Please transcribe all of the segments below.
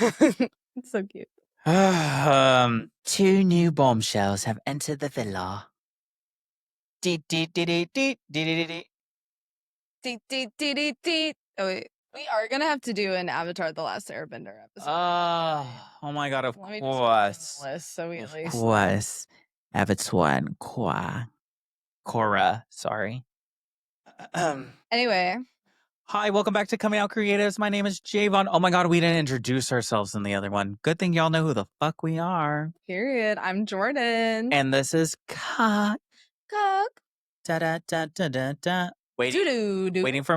It's so cute. Two new bombshells have entered the villa. Dee, dee, dee, dee, dee, dee, dee, dee. Dee, dee, dee, dee, dee. Oh, wait. We are going to have to do an Avatar The Last Airbender episode. Oh my god, of Let me just put it on course. the list so we at Of least. course. Avatar and Korra, sorry. Anyway, Hi, welcome back to Coming Out Creatives. My name is Javon. Oh my god, we didn't introduce ourselves in the other one. Good thing y'all know who the fuck we are. period. I'm Jordan. And this is Cock. Cock. Da da da da da da. Waiting, Doo-doo-doo. waiting for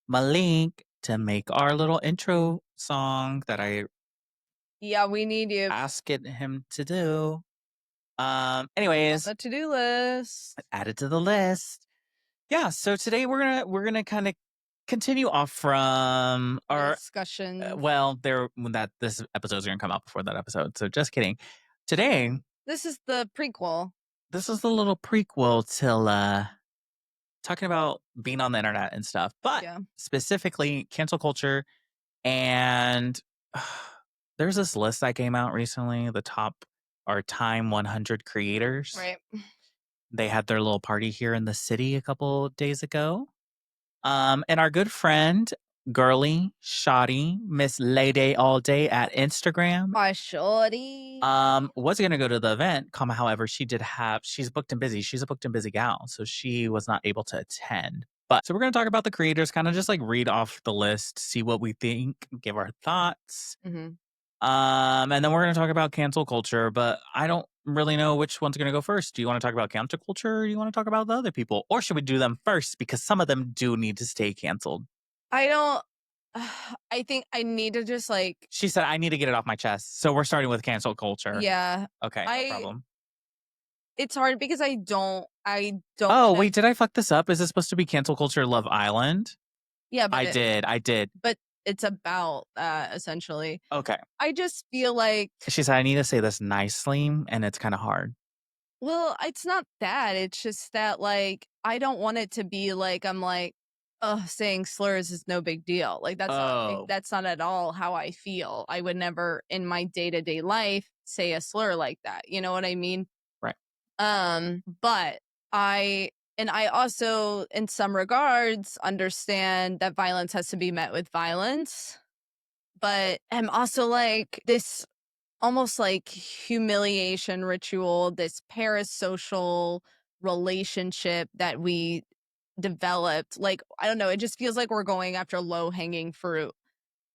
Malik to make our little intro song that I Yeah, we need you. asked him to do. On Anyways, the to-do list. add it to the list. Yeah, so today we're gonna kind of continue off from our discussion. This episode's gonna come out before that episode. So just kidding. Today, This is the prequel. this is the little prequel to talking about being on the internet and stuff, but Yeah. specifically cancel culture. And there's this list that came out recently. The top are Time100 creators. Right. They had their little party here in the city a couple days ago. And our good friend, girly, shoddy, Miss Lady All Day at Instagram. My shorty. Was gonna go to the event, however, she's booked and busy. She's a booked and busy gal, so she was not able to attend. But so we're gonna talk about the creators, kind of just like read off the list, see what we think, give our thoughts. Mm-hmm. And then we're gonna talk about cancel culture, but I don't really know which one's gonna go first. Do you want to talk about cancel culture, or do you want to talk about the other people, or should we do them first because some of them do need to stay canceled? I don't. I think I need to just like. She said I need to get it off my chest, so we're starting with cancel culture. Yeah. Okay, no problem. It's hard because I don't. Oh, wait, did I fuck this up? Is this supposed to be cancel culture Love Island? Yeah, but I did. But it's about essentially. Okay. I just feel like. She said I need to say this nicely, and it's kind of hard. Well, it's not that. It's just that like I don't want it to be like I'm like, oh, saying slurs is no big deal. Like that's not at all how I feel. I would never in my day-to-day life say a slur like that. You know what I mean? Right. But I also in some regards understand that violence has to be met with violence. But I'm also like this almost like humiliation ritual, this parasocial relationship that we developed. Like, I don't know, it just feels like we're going after low hanging fruit,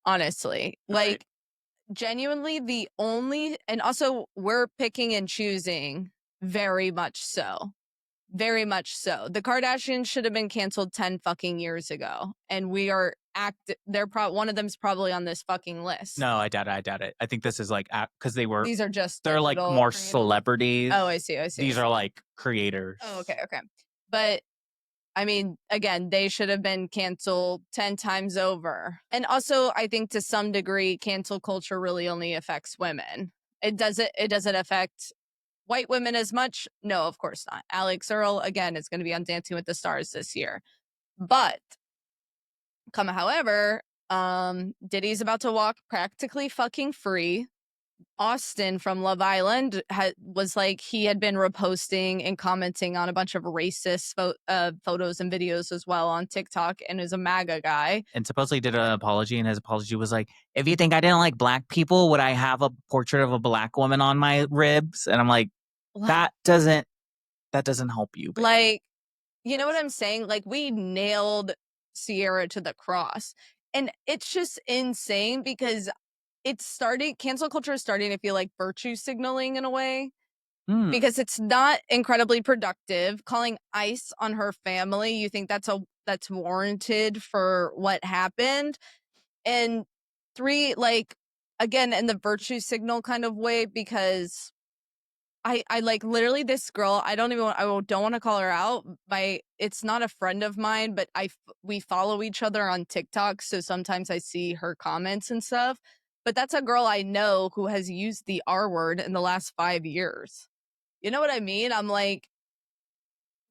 honestly. Right. Like, genuinely, the only, and also we're picking and choosing very much so. Very much so. The Kardashians should have been canceled 10 fucking years ago. And we are one of them's probably on this fucking list. No, I doubt it. I think this is like because These are just they're like more celebrities. Oh, I see. These are like creators. Oh, okay. But I mean, again, they should have been canceled 10 times over. And also, I think to some degree, cancel culture really only affects women. It doesn't affect white women as much. No, of course not. Alex Earl, again, is going to be on Dancing with the Stars this year. But, however, Diddy's about to walk practically fucking free. Austin from Love Island was like he had been reposting and commenting on a bunch of racist photos and videos as well on TikTok and is a MAGA guy. And supposedly did an apology, and his apology was like, if you think I didn't like black people, would I have a portrait of a black woman on my ribs? And I'm like, that doesn't help you. Babe. Like, you know what I'm saying? Like, we nailed Sierra to the cross. And it's just insane because cancel culture is starting to feel like virtue signaling in a way. Because it's not incredibly productive. Calling ICE on her family, you think that's warranted for what happened. And 3, like, again, in the virtue signal kind of way, because I like literally this girl, I don't want to call her out. It's not a friend of mine, but we follow each other on TikTok. So sometimes I see her comments and stuff, but that's a girl I know who has used the R word in the last 5 years. You know what I mean? I'm like,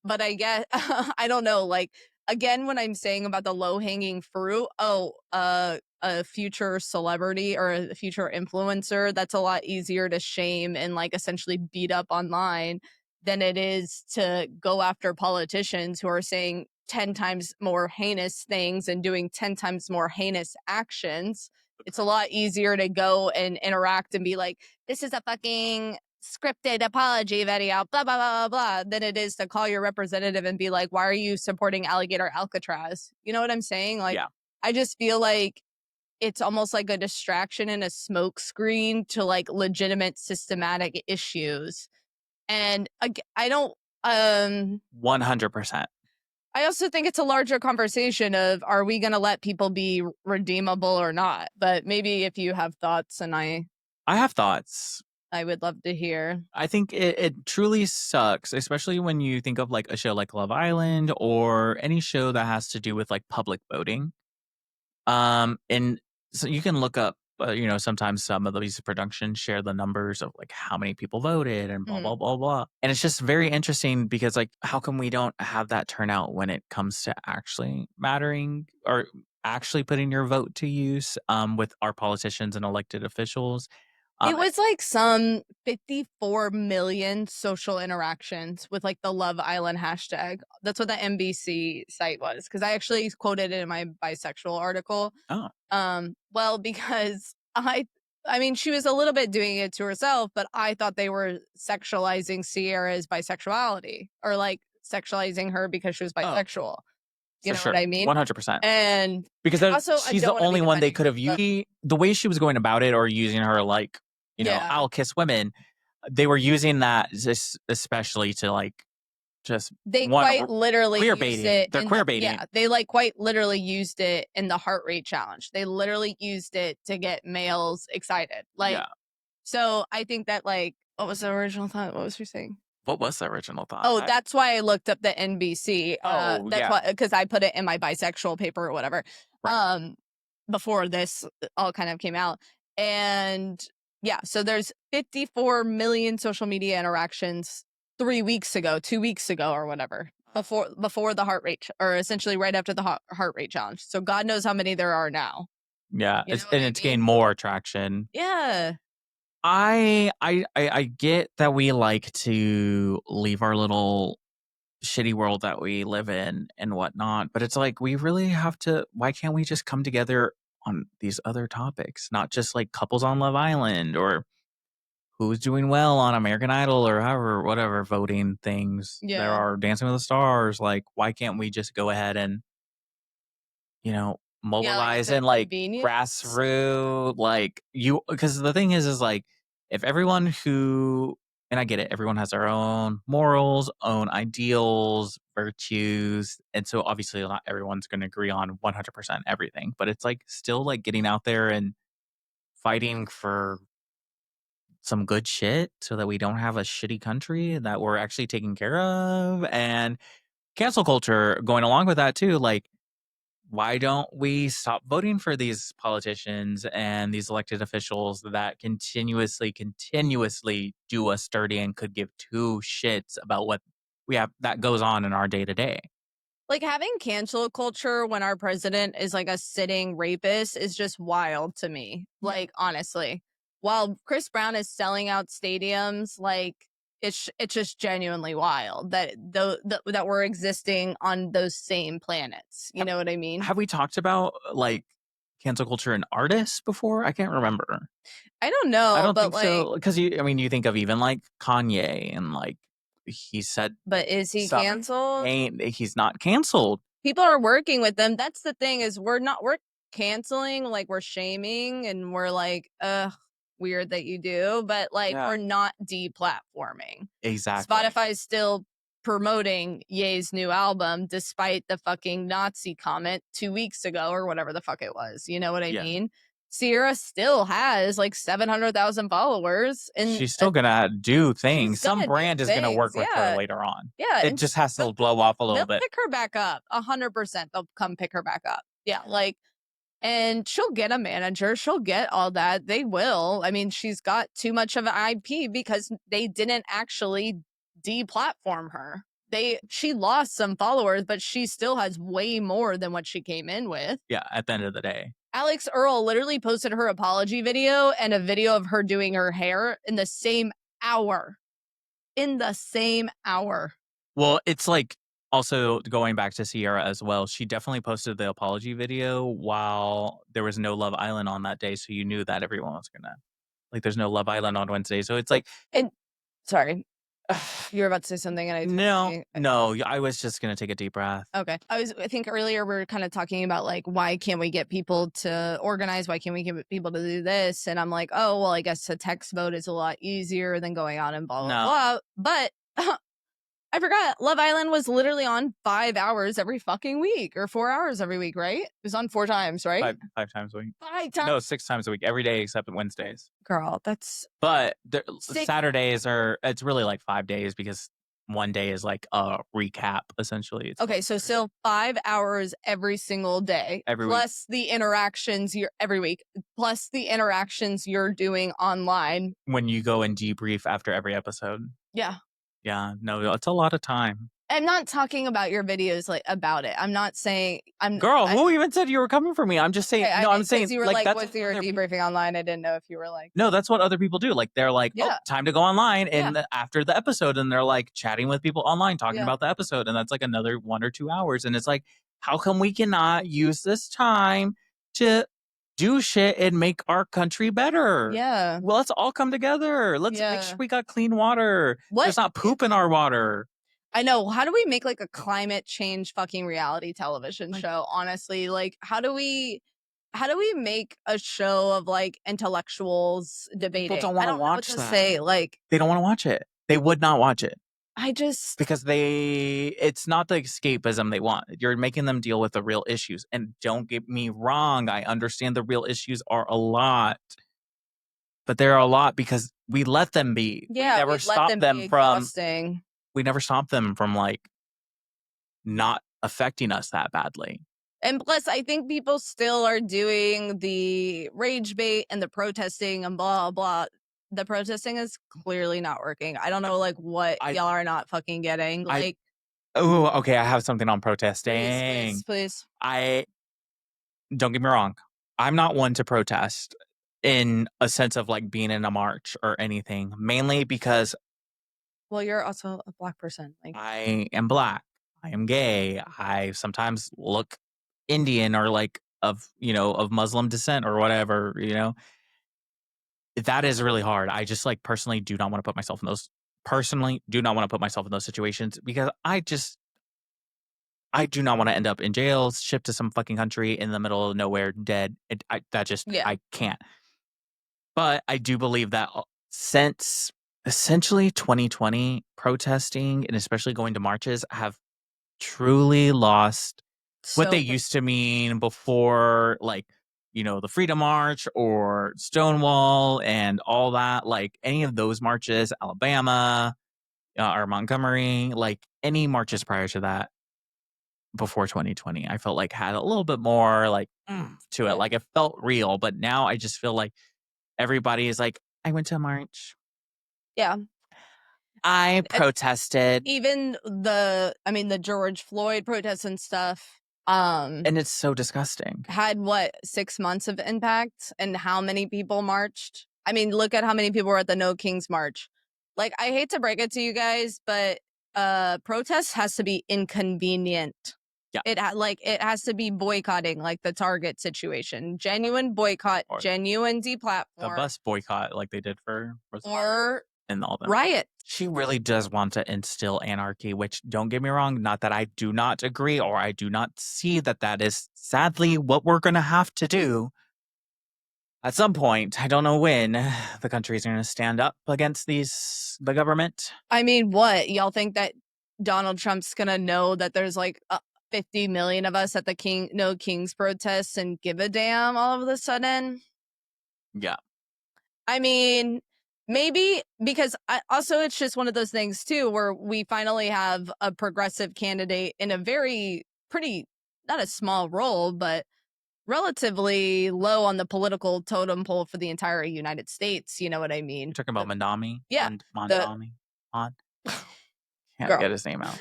but I guess, I don't know. Like, again, when I'm saying about the low hanging fruit, a future celebrity or a future influencer, that's a lot easier to shame and like essentially beat up online than it is to go after politicians who are saying 10 times more heinous things and doing 10 times more heinous actions. It's a lot easier to go and interact and be like, this is a fucking scripted apology video, blah, blah, blah, blah, blah, than it is to call your representative and be like, why are you supporting alligator Alcatraz? You know what I'm saying? Like, Yeah. I just feel like it's almost like a distraction and a smoke screen to like legitimate systematic issues. And I don't, 100%. I also think it's a larger conversation of are we going to let people be redeemable or not? But maybe if you have thoughts, and I have thoughts. I would love to hear. I think it truly sucks, especially when you think of like a show like Love Island or any show that has to do with like public voting. And so you can look up, sometimes some of these productions share the numbers of like how many people voted and blah, Mhm. blah, blah, blah. And it's just very interesting because like, how come we don't have that turnout when it comes to actually mattering or actually putting your vote to use with our politicians and elected officials? It Um, was like some 54 million social interactions with like the Love Island hashtag. That's what the NBC site was because I actually quoted it in my bisexual article. oh, Well, because I mean, she was a little bit doing it to herself, but I thought they were sexualizing Sierra's bisexuality or like sexualizing her because she was oh, bisexual. You for know what sure. I mean? 100%. And Because also, I she's don't the want to be only one they defending could her, have but used. The way she was going about it or using her like, yeah, I'll kiss women, they were using that just especially to like just they one quite literally queer used baiting. it They're in the queer baiting. yeah, they, like, quite literally used it in the heart rate challenge. They literally used it to get males excited, like, Yeah. so I think that, like what was the original thought? What was she saying? What was the original thought? Oh, that's why I looked up the NBC, Oh that's yeah. why because I put it in my bisexual paper or whatever, Right. um, before this all kind of came out, and yeah, so there's 54 million social media interactions 3 weeks ago, 2 weeks ago, or whatever, before the heart rate or essentially right after the heart rate challenge, so God knows how many there are now. Yeah. You know what And I it's gained mean? more traction. Yeah. I get that we like to leave our little shitty world that we live in and whatnot. But it's like, we really have to, why can't we just come together on these other topics? Not just like couples on Love Island or who's doing well on American Idol or however, whatever voting things there Yeah. are, Dancing with the Stars. Like, why can't we just go ahead and, Yeah, like, it's mobilize a and like convenience. grassroots, like because the thing is like, if everyone who, and I get it, everyone has their own morals, own ideals, virtues. And so obviously not everyone's going to agree on 100% everything, but it's like still like getting out there and fighting for some good shit so that we don't have a shitty country that we're actually taking care of. And cancel culture going along with that too. Like, why don't we stop voting for these politicians and these elected officials that continuously do us dirty and could give two shits about what we have that goes on in our day to day? Like, having cancel culture when our president is, like, a sitting rapist is just wild to me, like, honestly. While Chris Brown is selling out stadiums, like, it's just genuinely wild that that we're existing on those same planets, you Have, know what I mean? have we talked about like cancel culture and artists before? I can't remember. I don't I know, don't but, think like so. Because you think of even like Kanye and like he said but is he stuff. canceled? He's not canceled. People are working with them. That's the thing is we're canceling, like we're shaming and we're like, ugh, weird that you do, but like Yeah, we're not deplatforming. exactly. Spotify is still promoting Ye's new album despite the fucking Nazi comment 2 weeks ago or whatever the fuck it was. You know what I Yeah. mean? Sierra still has like 700,000 followers and She's still gonna do she's things. Some gonna do brand is gonna things. work with her Yeah. later on. Yeah. It And just has to blow off a little they'll bit. pick her back up 100%. They'll come pick her back up. Yeah, like, and she'll get a manager, she'll get all that, they will. I mean, she's got too much of an IP because they didn't actually deplatform her. she lost some followers, but she still has way more than what she came in with. Yeah, at the end of the day. Alex Earl literally posted her apology video and a video of her doing her hair in the same hour. In the same hour. Well, it's like also going back to Sierra as well. She definitely posted the apology video while there was no Love Island on that day, so you knew that everyone was gonna like. There's no Love Island on Wednesday, so it's like And sorry, you were about to say something and I no, totally no. I was just gonna take a deep breath. okay. I think earlier we were kind of talking about like why can't we get people to organize? Why can't we get people to do this? And I'm like, oh well, I guess a text vote is a lot easier than going out and blah blah No, blah. But I forgot Love Island was literally on 5 hours every fucking week or 4 hours every week, right? It was on 4 times, right? five times a week. 5 times. No, 6 times a week, every day except Wednesdays. Girl, that's But six. Saturdays are it's really like 5 days because one day is like a recap. Essentially, it's Okay, so still 5 hours every single day, every week plus the interactions you're every week, plus the interactions you're doing online. when you go and debrief after every episode. Yeah. Yeah, no, it's a lot of time. I'm not talking about your videos like about it. I'm not saying Girl, who even said you were coming for me? I'm just saying. okay, I No, I'm because saying you were like like that's with what your other people. debriefing online. I didn't know if you were like No, that's what other people do. Like they're like, oh, yeah, time to go online, yeah, and after the episode, and they're like chatting with people online, talking yeah, about the episode, and that's like another 1 or 2 hours, and it's like, how come we cannot use this time to do shit and make our country better? yeah, Well, let's all come together. Let's make sure yeah. we got clean water. What There's not poop in our water. I know. How do we make like a climate change fucking reality television Like show? Honestly, like how do we make a show of like intellectuals people debating? don't I want to don't know what watch to that. say. Like They don't want to watch it. They would not watch it. I just Because it's not the escapism they want. You're making them deal with the real issues. And don't get me wrong, I understand the real issues are a lot, but they're a lot because we let them be. yeah, we let them be exhausting. We never stopped them from like not affecting us that badly. And plus, I think people still are doing the rage bait and the protesting and blah blah. The protesting is clearly not working. I don't know like what I y'all are not fucking getting. I Like, oh, okay, I have something on please, protesting. please, please. I don't get me wrong. I'm not one to protest in a sense of like being in a march or anything, mainly because Well, you're also a black person. Like, I am black. I am gay. I sometimes look Indian or like of Muslim descent or whatever. That is really hard. I just like personally do not want to put myself in those personally do not want to put myself in those situations because I do not want to end up in jail, shipped to some fucking country in the middle of nowhere, dead. yeah, I can't. But I do believe that since essentially 2020, protesting and especially going to marches have truly lost what they so used to mean before, like, the Freedom March or Stonewall and all that. Like any of those marches, Alabama or Montgomery, like any marches prior to that before 2020, I felt like had a little bit more like to it. yeah, Like it felt real. But now I just feel like everybody is like, I went to a march. yeah. I And protested. even the George Floyd protests and stuff. And it's so disgusting. Had what 6 months of impact and how many people marched. I mean, look at how many people were at the No Kings March. Like, I hate to break it to you guys, but protest has to be inconvenient. Yeah. It has to be boycotting, like the Target situation. Genuine boycott, Or genuine the deplatform, bus boycott like they did for or and all them. riot. She really does want to instill anarchy, which don't get me wrong, not that I do not agree or I do not see that is sadly what we're going to have to do. At some point, I don't know when, the country is going to stand up against the government. I mean, what y'all think that Donald Trump's gonna know that there's like 50 million of us at the No Kings protests and give a damn all of a sudden? Yeah. I mean, maybe because also it's just one of those things too where we finally have a progressive candidate in a very pretty not a small role, but relatively low on the political totem pole for the entire United States. You know what I You're mean? talking about Mandami Yeah, and the Mondami. Mon- Can't girl. get his name out.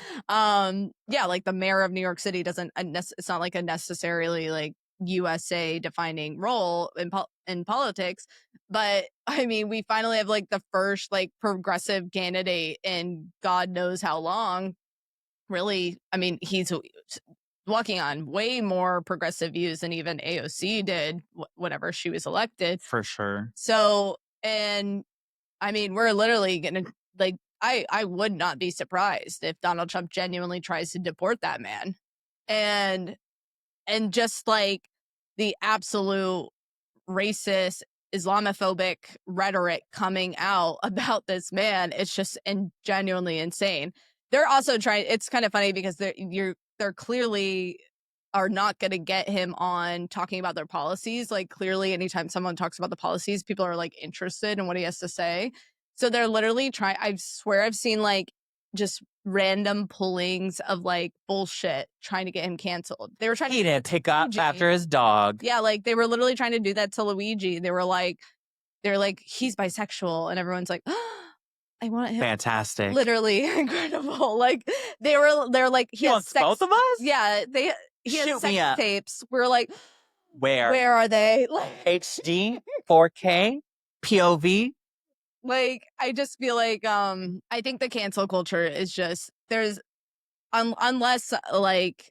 Yeah, like the mayor of New York City doesn't it's not like a necessarily like USA defining role in politics, but I mean, we finally have like the first like progressive candidate in God knows how long. Really, I mean, he's walking on way more progressive views than even AOC did whenever she was elected. For sure. So, and I mean, we're literally gonna like I would not be surprised if Donald Trump genuinely tries to deport that man. And just like the absolute racist Islamophobic rhetoric coming out about this man, it's just genuinely insane. They're also trying it's kind of funny because they're clearly are not going to get him on talking about their policies. Like clearly anytime someone talks about the policies, people are like interested in what he has to say. So they're literally trying I swear I've seen like just random pullings of like bullshit trying to get him canceled. They were trying to He didn't pick up after his dog. yeah, like they were literally trying to do that to Luigi. They're like, he's bisexual, and everyone's like, oh, I want him. Fantastic. Literally incredible. Like they're like he He has wants sex. both of us? Yeah, he has Shoot me sex up. tapes. We're like, Where? where are they? Like, HD, 4K, POV. like I just feel like I think the cancel culture is just there's unless like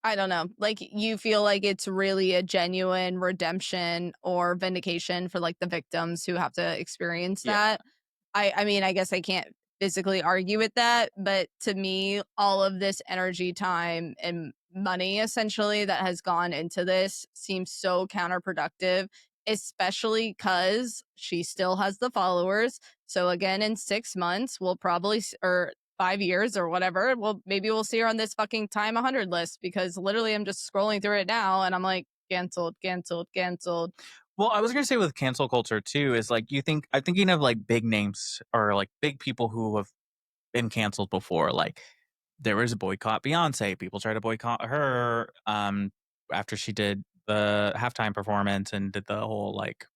I don't know. Like you feel like it's really a genuine redemption or vindication for like the victims who have to experience Yeah. that. I mean, I guess I can't physically argue with that, but to me, all of this energy, time, and money essentially that has gone into this seems so counterproductive, especially because she still has the followers. So again, in 6 months, we'll probably or 5 years or whatever, well, maybe we'll see her on this fucking Time 100 list because literally I'm just scrolling through it now and I'm like, canceled, canceled, canceled. Well, I was gonna say with cancel culture too is like I'm thinking of like big names or like big people who have been canceled before. Like there was a boycott Beyonce. People try to boycott her after she did the halftime performance and did the whole like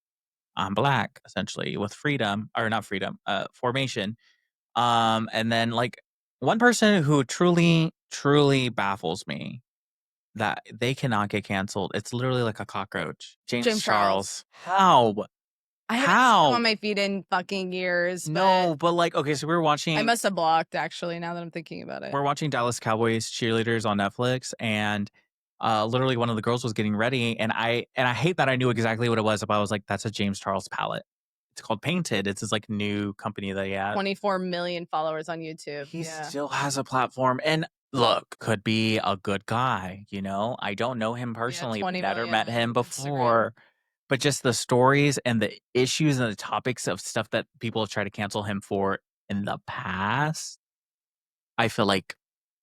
I'm black essentially with freedom or not freedom, formation. And then like one person who truly baffles me that they cannot get canceled. It's literally like a cockroach. James James Charles. Charles. How? I haven't seen him How? on my feed in fucking years, but No, but like, okay, so I must have blocked actually now that I'm thinking about it. we're watching Dallas Cowboys cheerleaders on Netflix, and literally one of the girls was getting ready, and I hate that I knew exactly what it was, but I was like, that's a James Charles palette. It's called Painted. It's his like new company that he has. 24 million followers on YouTube. He Yeah. still has a platform, and look, could be a good guy. You know, I don't know him Yeah, personally. 20 Never million met him on Instagram. before. But just the stories and the issues and the topics of stuff that people have tried to cancel him for in the past, I feel like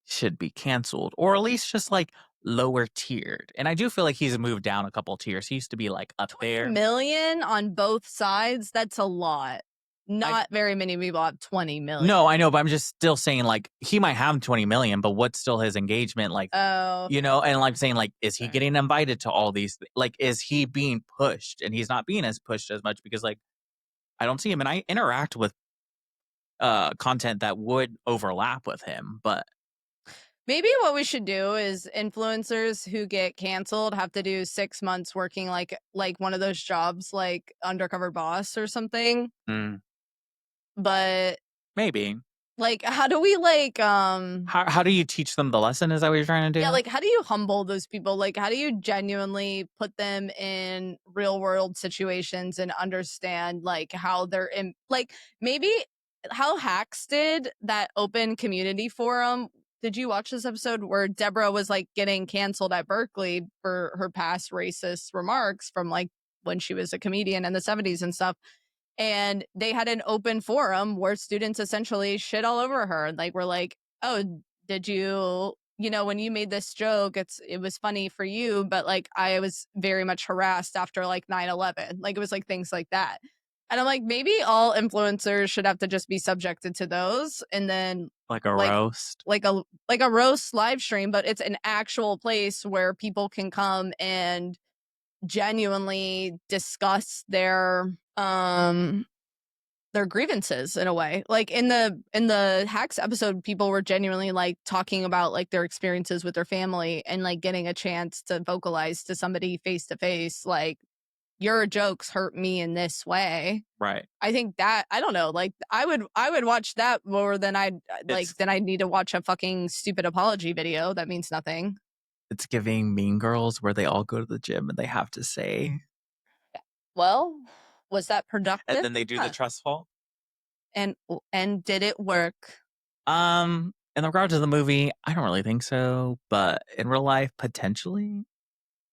should be canceled or at least just like lower tiered. And I do feel like he's moved down a couple tiers. He used to be like up 20 there. million on both sides. That's a lot. I Not very many people have 20 million. No, I know, but I'm just still saying like he might have 20 million, but what's still his engagement? Like, Oh, you know, and like saying like, is he okay. getting invited to all these? Like, is he being pushed? And he's not being as pushed as much because like I don't see him, and I interact with content that would overlap with him, but Maybe what we should do is influencers who get canceled have to do 6 months working like one of those jobs like undercover boss or something. mm, But maybe. like how do we like How do you teach them the lesson? Is that what you're trying to yeah, do? like how do you humble those people? Like how do you genuinely put them in real world situations and understand like how they're in like maybe how Hacks did that open community forum. Did you watch this episode where Deborah was like getting canceled at Berkeley for her past racist remarks from like when she was a comedian in the 70s and stuff? And they had an open forum where students essentially shit all over her and like were like, oh, did you when you made this joke it was funny for you, but like I was very much harassed after like 9/11. Like it was like things like that. And I'm like, maybe all influencers should have to just be subjected to those and then Like a like roast? like a roast live stream, but it's an actual place where people can come and genuinely discuss their their grievances in a way. Like in the Hacks episode, people were genuinely like talking about like their experiences with their family and like getting a chance to vocalize to somebody face to face, like your jokes hurt me in this way. Right. I think that I don't know, like I would watch that more than I'd like It's than I'd need to watch a fucking stupid apology video that means nothing. it's giving Mean Girls where they all go to the gym and they have to say, Well, was that and productive? then they do the Yeah. trust fall. And did it work? In regard to the movie, I don't really think so, but in real life, potentially.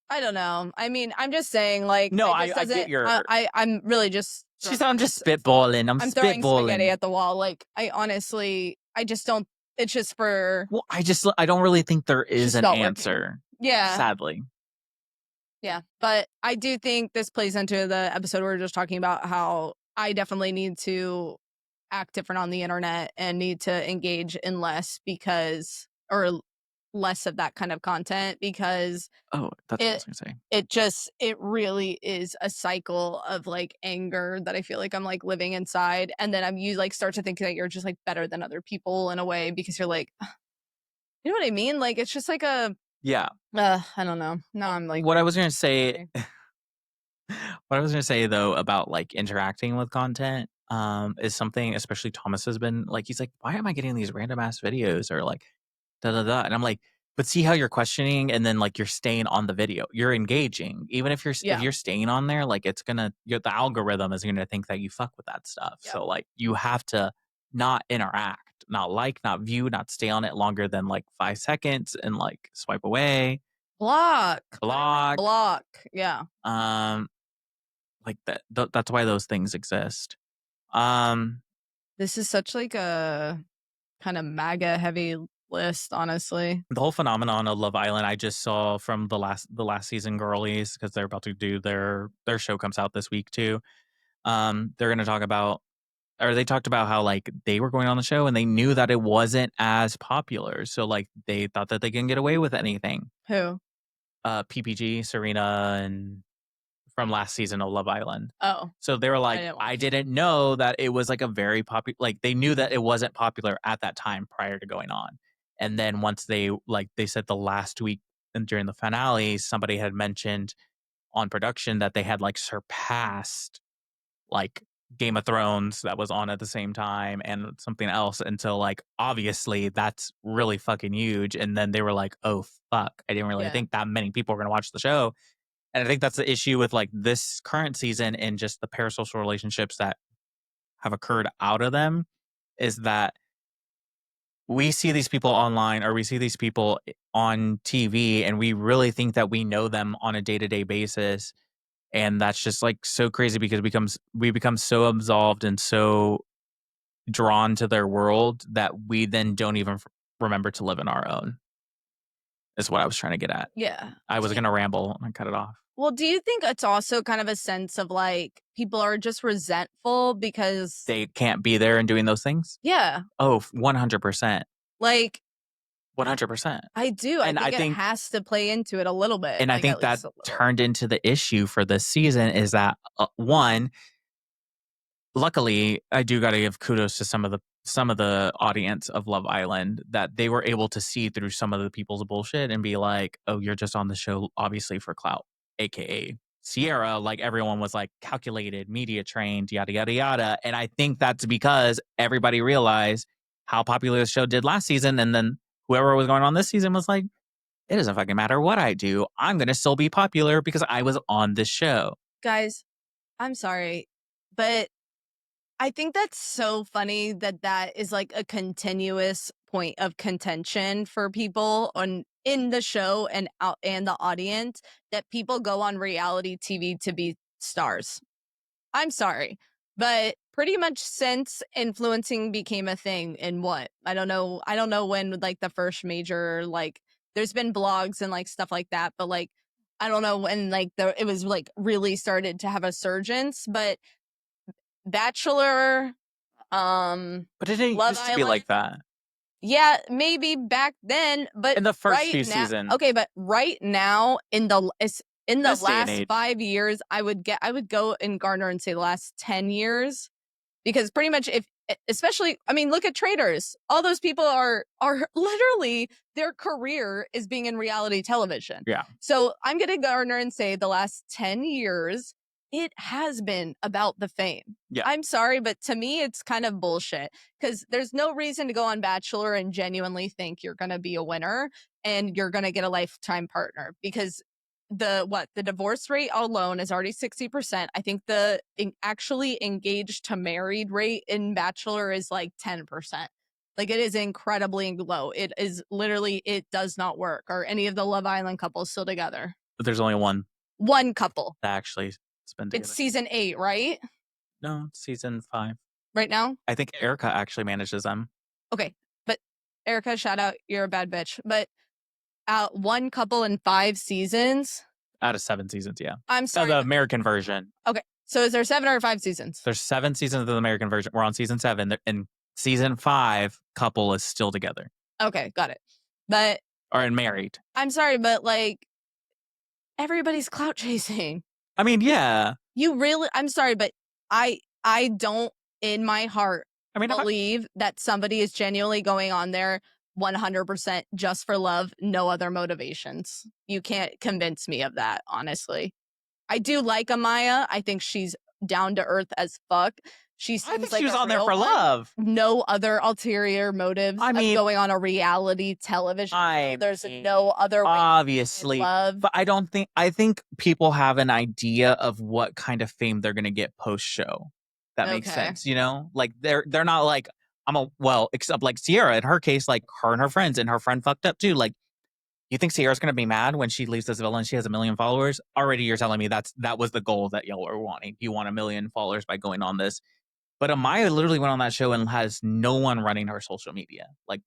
I don't know. I mean, I'm just saying, like, No, it just I get doesn't. your. I'm really just. She said, "I'm just spitballing. I'm I'm throwing spaghetti spitballing." at the wall. Like, I honestly, I just don't. It's just for. Well, I don't really think there It's is just an not working. answer. Yeah, Sadly, yeah. But I do think this plays into the episode we were just talking about how I definitely need to act different on the internet and need to engage in less because, or less of that kind of content because oh, that's what I was it gonna say. it really is a cycle of like anger that I feel like I'm like living inside, and then you like start to think that you're just like better than other people in a way because you're like, you know what I mean? Like it's just like a Yeah. I don't know. Now I'm like What I was gonna say, angry. what I was gonna say though about like interacting with content, is something especially Thomas has been like. He's like, "Why am I getting these random ass videos?" Or like, da da da. And I'm like, but see how you're questioning and then like you're staying on the video. You're engaging. Even if Yeah. you're staying on there, like it's gonna the algorithm is gonna think that you fuck with that stuff. Yep. So like you have to not interact, not like, not view, not stay on it longer than like 5 seconds and like swipe away, Block. Literally block. block. Yeah. Um like that's why those things exist. Um This is such like a kind of MAGA heavy list, honestly. the whole phenomenon of Love Island I just saw from the last season girlies because they're about to do their show comes out this week too. They're gonna talk about or they talked about how like they were going on the show and they knew that it wasn't as popular. So like they thought that they can get away with anything. Who? PPG, Serena and from last season of Love Island. Oh, So they were I like, didn't I watch. didn't know that it was like a very popular like they knew that it wasn't popular at that time prior to going on. And then once they said the last week and during the finale, somebody had mentioned on production that they had like surpassed like Game of Thrones that was on at the same time and something else. And so like obviously that's really fucking huge. And then they were like, oh fuck, I didn't really Yeah. think that many people were gonna watch the show. And I think that's the issue with like this current season and just the parasocial relationships that have occurred out of them is that we see these people online or we see these people on TV and we really think that we know them on a day-to-day basis. And that's just like so crazy because we become so absolved and so drawn to their world that we then don't even remember to live in our own, is what I was trying to get at. Yeah. I was gonna ramble and cut it off. Well, do you think it's also kind of a sense of like people are just resentful because They can't be there and doing those things? yeah, Oh, 100%. like 100%. I do. I And I think it think has to play into it a little bit, and I like at think that least a little. turned into the issue for this season is that, one, luckily, I do gotta give kudos to some of the audience of Love Island that they were able to see through some of the people's bullshit and be like, "Oh, you're just on the show obviously for clout," AKA Sierra, like, everyone was, like, calculated, media trained, yada, yada, yada, and I think that's because everybody realized how popular the show did last season, and then whoever was going on this season was like, "It doesn't fucking matter what I do, I'm gonna still be popular because I was on this show." Guys, I'm sorry, but I think that's so funny that that is like a continuous point of contention for people on in the show and out and the audience that people go on reality TV to be stars. I'm sorry, but pretty much since influencing became a thing in what? I don't know when like the first major like there's been blogs and like stuff like that, but like I don't know when like it was like really started to have a surgence, but Bachelor, But it didn't Love used to be Island, like that. yeah, maybe back then, but In the first right few now, seasons, okay, but right now in the this day and last age, 5 years, I would go and garner and say the last 10 years, because pretty much if especially I mean look at traders. All those people are literally their career is being in reality television. Yeah. So I'm going to garner and say the last 10 years it has been about the fame. Yeah. I'm sorry, but to me it's kind of bullshit because there's no reason to go on Bachelor and genuinely think you're going to be a winner and you're going to get a lifetime partner because the divorce rate alone is already 60%. I think the actually engaged to married rate in Bachelor is like 10%. Like it is incredibly low. It is literally it does not work. Are any of the Love Island couples still together? But there's only one One couple. that actually has been It's together. season 8, right? No, season 5. Right now? I think Erica actually manages them. Okay. But Erica, shout out, you're a bad bitch. But one couple in 5 seasons. Out of 7 seasons, yeah. I'm sorry. The American version. Okay. So is there 7 or 5 seasons? There's 7 seasons of the American version. We're on season 7. In season 5, couple is still together. Okay, got it. But Or married. I'm sorry, but like everybody's clout chasing. I mean, yeah. You really I'm sorry, but I don't in my heart I mean, believe that somebody is genuinely going on there 100% just for love, no other motivations. You can't convince me of that, honestly. I do like Amaya. I think she's down to earth as fuck. She I seems think like she was a on there real for one. love. No other ulterior motives I of mean, going on a reality television show. There's mean, no other way to obviously, love. but I think people have an idea of what kind of fame they're going to get post show. That makes Okay. sense, like they're not like except like Sierra in her case, like her and her friends, and her friend fucked up too. Like, you think Sierra's going to be mad when she leaves this villa and she has 1 million followers? Already, you're telling me that was the goal that y'all were wanting. You want 1 million followers by going on this. But Amaya literally went on that show and has no one running her social media. Like,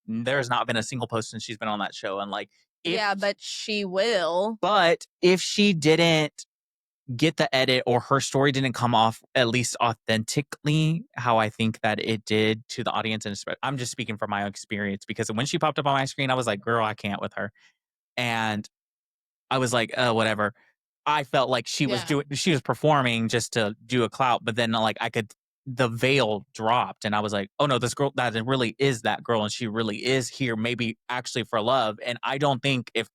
there's not been a single post since she's been on that show. And like, Yeah, but she will. but if she didn't get the edit or her story didn't come off at least authentically how I think that it did to the audience, and I'm just speaking from my own experience because when she popped up on my screen, I was like, girl, I can't with her. And I was like, whatever. I felt like she was performing just to do a clout, but then like the veil dropped and I was like, oh no, this girl, that really is that girl. And she really is here, maybe actually for love. And I don't think if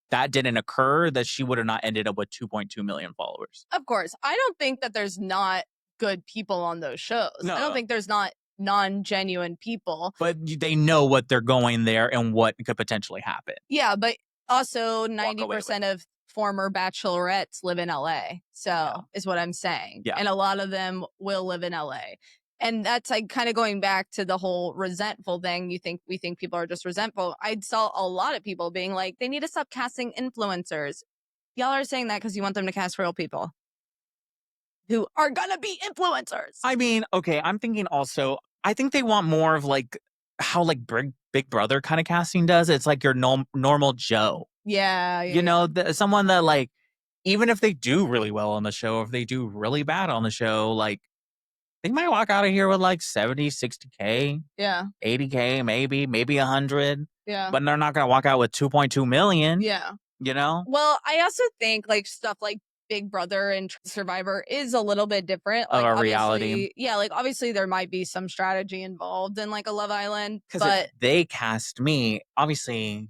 that didn't occur, that she would have not ended up with 2.2 million followers. Of course. I don't think that there's not good people on those shows. I don't No. think there's not non-genuine people. But they know what they're going there and what could potentially happen. Yeah, but also 90% of former bachelorettes live in LA. So is what I'm saying. Yeah. And a lot of them will live in LA. And that's like kind of going back to the whole resentful thing. We think people are just resentful. I saw a lot of people being like, they need to stop casting influencers. Y'all are saying that because you want them to cast real people who are gonna be influencers. I mean, okay, I'm thinking also, I think they want more of like how like Big Brother kind of casting does. It's like your normal Joe. Yeah. Someone that like, even if they do really well on the show, if they do really bad on the show, like they might walk out of here with like 70, 60K, Yeah. 80K, maybe 100. Yeah. But they're not going to walk out with 2.2 million. Yeah. Well, I also think like stuff like Big Brother and Survivor is a little bit different. Of Like a reality. Yeah, like obviously there might be some strategy involved in like a Love Island. Because if they cast me, obviously,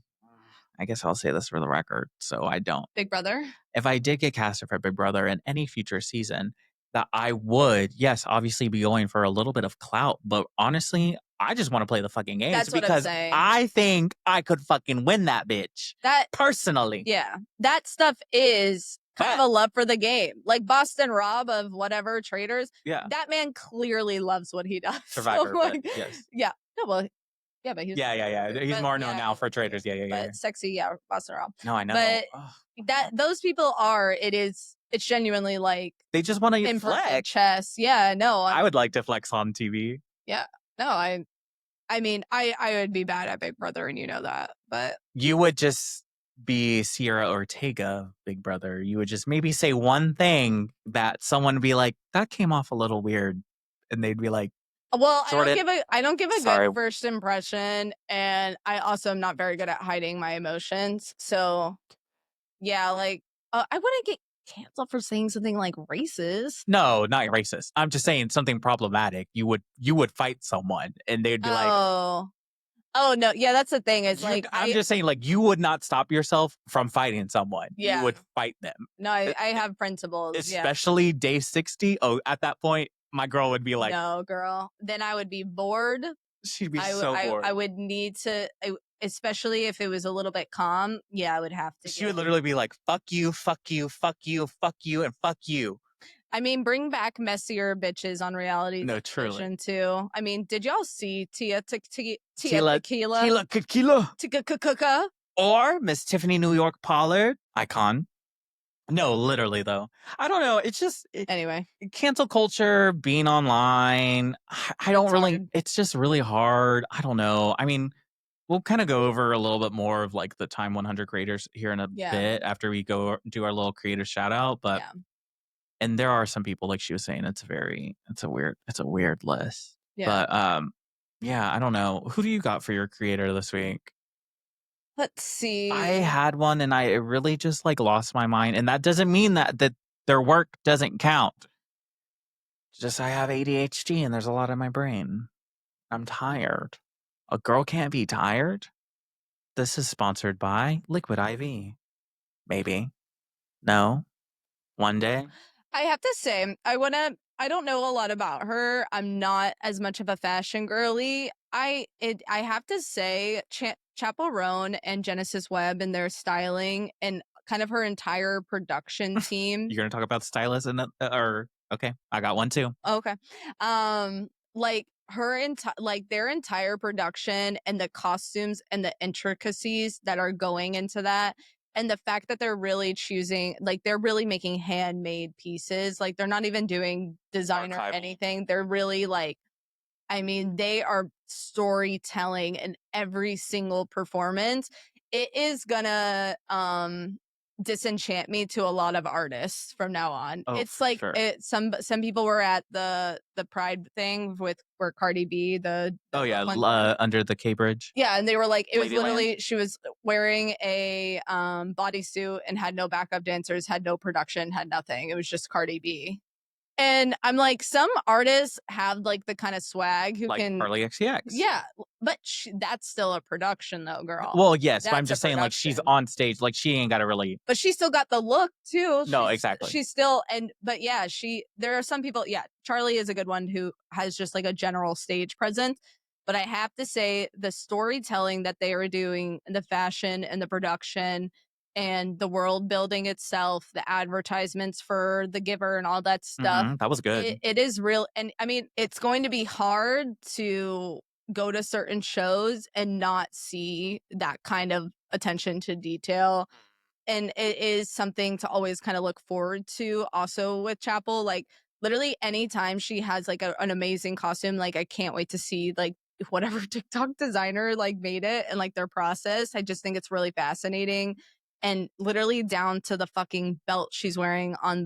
I guess I'll say this for the record, so I don't. Big Brother? If I did get casted for Big Brother in any future season, that I would, yes, obviously be going for a little bit of clout. But honestly, I just want to play the fucking games. That's what I'm because saying. I think I could fucking win that bitch. Personally. Yeah. That stuff is kind of a love for the game. Like Boston Rob of whatever Traders. Yeah. That man clearly loves what he does. Survivor, So, like, yes. Yeah. No, well, yeah, but he's He's more known now for Traders. Yeah. But sexy, Boston Rob. No, I know. But those people it's genuinely like they just want to imperfect flex. chess. Yeah, no. I would like to flex on TV. Yeah. No, I mean, I would be bad at Big Brother and you know that. But you would just be Sierra Ortega, Big Brother. You would just maybe say one thing that someone would be like, that came off a little weird. And they'd be like, well, I don't give a good first impression, and I also am not very good at hiding my emotions. So, yeah, like I wouldn't get cancel for saying something like racist. No, not racist. I'm just saying something problematic. You would fight someone and they'd be like, Oh. Oh, no, yeah, that's the thing is, you like, I'm just saying, like, you would not stop yourself from fighting someone. You yeah. would fight them. No, E I have principles, yeah. Especially day 60. Oh, at that point, my girl would be like, No, girl. Then I would be bored. she'd be so I bored. would need to especially if it was a little bit calm, yeah, I would have to She would get literally be like, "Fuck you, fuck you, fuck you, fuck you, and fuck you." I mean, bring back messier bitches on reality No, truly. television too. I mean, did y'all see Tia Tila Tequila? Tila Tequila Tika? or Miss Tiffany New York Pollard, icon. No, literally though. I don't know. It's just Anyway, cancel culture, being online. I don't it's really. hard. It's just really hard. I don't know. I mean, we'll kind of go over a little bit more of like the Time 100 creators here in a Yeah, bit after we go do our little creator shout out. But yeah, and there are some people like she was saying. It's a weird list. yeah. But yeah, I don't know. Who do you got for your creator this week? Let's I see. had one and I it really just like lost my mind. And that doesn't mean that their work doesn't count. Just I have ADHD and there's a lot in my brain. I'm tired. A girl can't be tired. This is sponsored by Liquid IV. Maybe. No. One day. I have to say, I don't know a lot about her. I'm not as much of a fashion girly. I have to say Chappell Roan and Genesis Webb and their styling and kind of her entire production team. You're gonna talk about stylists and or okay, I got one too. Okay. Like her entire like their entire production and the costumes and the intricacies that are going into that and the fact that they're really choosing like they're really making handmade pieces. Like they're not even doing design or Archival. anything. They're really like I mean, they are storytelling in every single performance. It is gonna disenchant me to a lot of artists from now on. Oh, It's for like sure. some people were at the Pride thing with where Cardi B, the Oh yeah, Brooklyn under the K Bridge. yeah, and they were like it was Ladyland. literally she was wearing a bodysuit and had no backup dancers, had no production, had nothing. It was just Cardi B. And I'm like, some artists have like the kind of swag who Like can Charlie XCX. yeah, but that's still a production though, girl. Well, yes, but I'm That's a just saying like she's production. on stage, like she ain't gotta really But she still got the look too. no, exactly. She's still and but yeah, there are some people, yeah, Charlie is a good one who has just like a general stage presence. But I have to say the storytelling that they are doing, the fashion and the production and the world building itself, the advertisements for the giver and all that stuff, That was good. it is real and I mean, it's going to be hard to go to certain shows and not see that kind of attention to detail and it is something to always kind of look forward to also with Chapel. Like literally anytime she has like an amazing costume, like I can't wait to see like whatever TikTok designer like made it and like their process. I just think it's really fascinating. And literally down to the fucking belt she's wearing on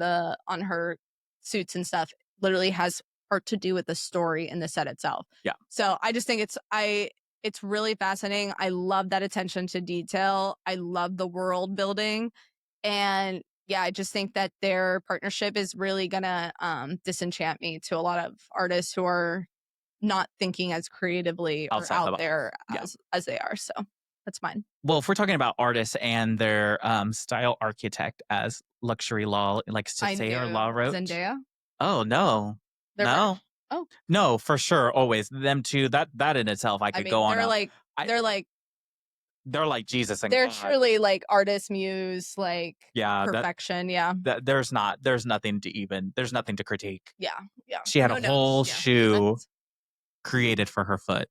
her suits and stuff literally has art to do with the story and the set itself. Yeah. So I just think it's really fascinating. I love that attention to detail. I love the world building. And yeah, I just think that their partnership is really gonna disenchant me to a lot of artists who are not thinking as creatively or Outside the out box. there Yeah. as they are. So that's mine. Well, if we're talking about artists and their style architect as luxury law likes to I say or law knew wrote. Zendaya. Oh no. They're No. oh, No, for sure. Always. Them two. That in itself I I could mean, go on a I they're like Jesus and they're God. truly like artist muse, like Yeah, perfection. Yeah, there's nothing to even there's nothing to critique. yeah, yeah. She had a No, no, whole yeah. shoe That's created for her foot.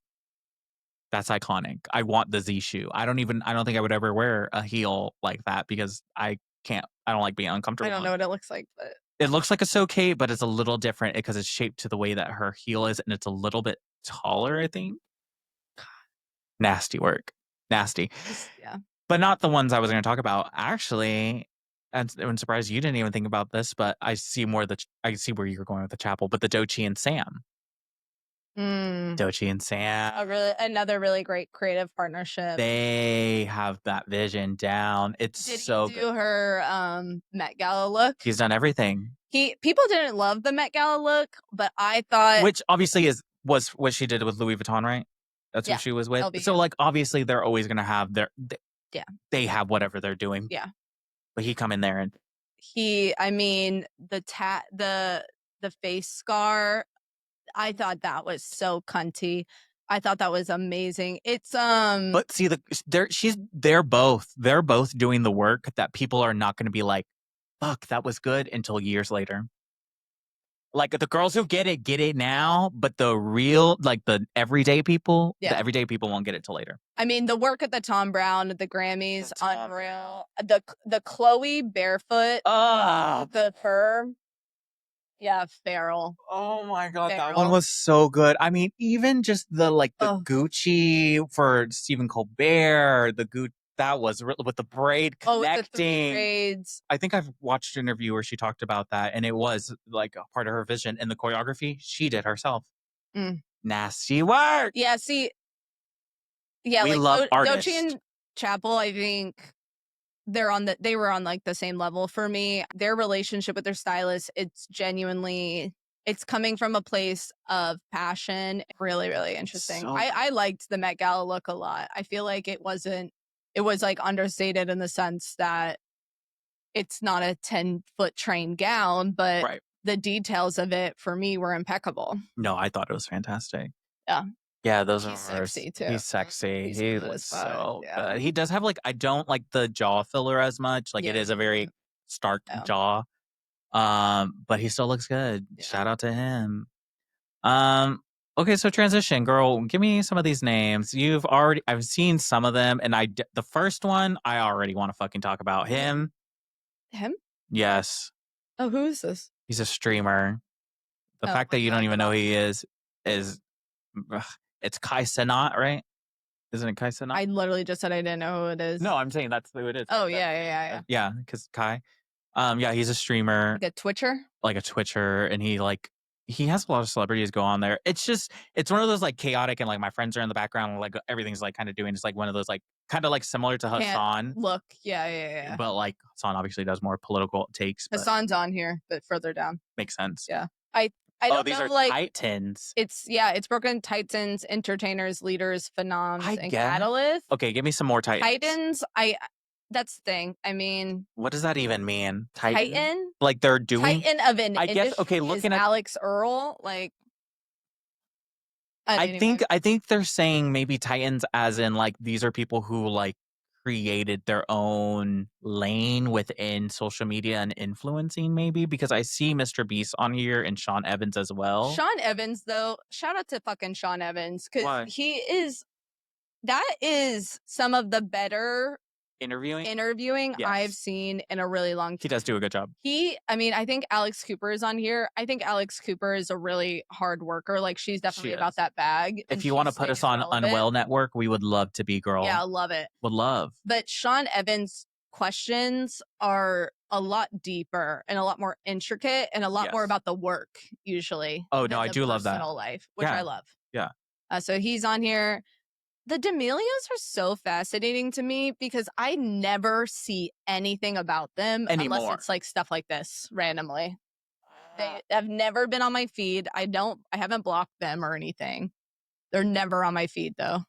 That's iconic. I want the Z shoe. I don't think I would ever wear a heel like that because I don't like being I uncomfortable. don't know what it looks like, but It looks like a Soke, but it's a little different because it's shaped to the way that her heel is and it's a little bit taller, I think. Nasty work. Nasty. just yeah. But not the ones I was gonna talk about. Actually, and I'm surprised you didn't even think about this, but I see where you're going with the chapel, but the Dochi and Sam. Doechii and Sam. Another really great creative partnership. They have that vision down. It's Did so he do good. her Met Gala look? He's done everything. People didn't love the Met Gala look, but I thought, Which obviously was what she did with Louis Vuitton, right? That's who yeah, she was with. So, LVU. like, obviously, they're always gonna have Yeah, they have whatever they're doing. yeah. But he come in there and I mean, the face scar, I thought that was so cunty. I thought that was amazing. It's but see they're both doing the work that people are not gonna be like, fuck, that was good until years later. Like the girls who get it now, but the real, like the everyday people, won't get it till later. I mean, the work at the Tom Brown at the Grammys, unreal. The Chloe barefoot, the fur, yeah, feral. Oh my god, that one Feral. was so good. I mean, even just the Gucci for Stephen Colbert, that was with the braid Oh, with the 3 connecting. braids. I think I've watched an interview where she talked about that, and it was like a part of her vision. And the choreography she did herself. Nasty work. Yeah, see, yeah, We like love artists. Doechii and Chapel, I think they were on like the same level for me. Their relationship with their stylist, it's coming from a place of passion. Really, really interesting. I liked the Met Gala look a lot. I feel like it was like understated in the sense that it's not a 10-foot train gown, but the details of it for me were impeccable. No, I thought it was fantastic. Yeah. Yeah, those He's are sexy too. He's sexy. He's He good was as fuck, so yeah. good. He does have like, I don't like the jaw filler as much. Like it is a very stark jaw. But he still looks good. Shout out to him. Okay, so transition, girl. Give me some of these names. I've seen some of them, and the first one I already want to fucking talk about him. Him? Yes, Oh, who is this? he's a streamer. The fact that you don't even know who he is ugh, it's Kai Cenat, right? Isn't it Kai Cenat? I literally just said I didn't know who it is. No, I'm saying that's who it is. Oh, yeah. Yeah, because Kai. Yeah, he's a streamer. Like a Twitcher? Like a Twitcher, and he has a lot of celebrities go on there. It's one of those like chaotic, and like my friends are in the background, and like everything's like kind of doing. It's like one of those like kind of like similar to Hassan. Look, yeah. But like Hassan obviously does more political takes. Hassan's on here, but further down. Makes sense. Yeah. I don't these know, are like Titans. It's broken Titans, entertainers, leaders, phenoms, and guess. catalysts. Okay, give me some more Titans. Titans, that's the thing. I mean, what does that even mean? Titan? Like they're doing Titan of an I guess okay, industry looking is at Alex Earl, like I think they're saying maybe Titans as in like these are people who like created their own lane within social media and influencing, maybe, because I see Mr. Beast on here and Sean Evans as well. Sean Evans, though, shout out to fucking Sean Evans, because that is some of the better interviewing I've seen in a really long time. He does do a good job. I think Alex Cooper is on here. I think Alex Cooper is a really hard worker. Like, she's definitely about that bag. If you want to put us on Unwell Network, we would love to be, girl. Yeah, I love it. Would love. But Sean Evans' questions are a lot deeper and a lot more intricate and a lot more about the work, usually. Oh, no, I do love that. Personal life, which I love. Yeah. So he's on here. The D'Amelios are so fascinating to me because I never see anything about them unless it's like stuff like this randomly. They have never been on my feed. I haven't blocked them or anything. They're never on my feed though.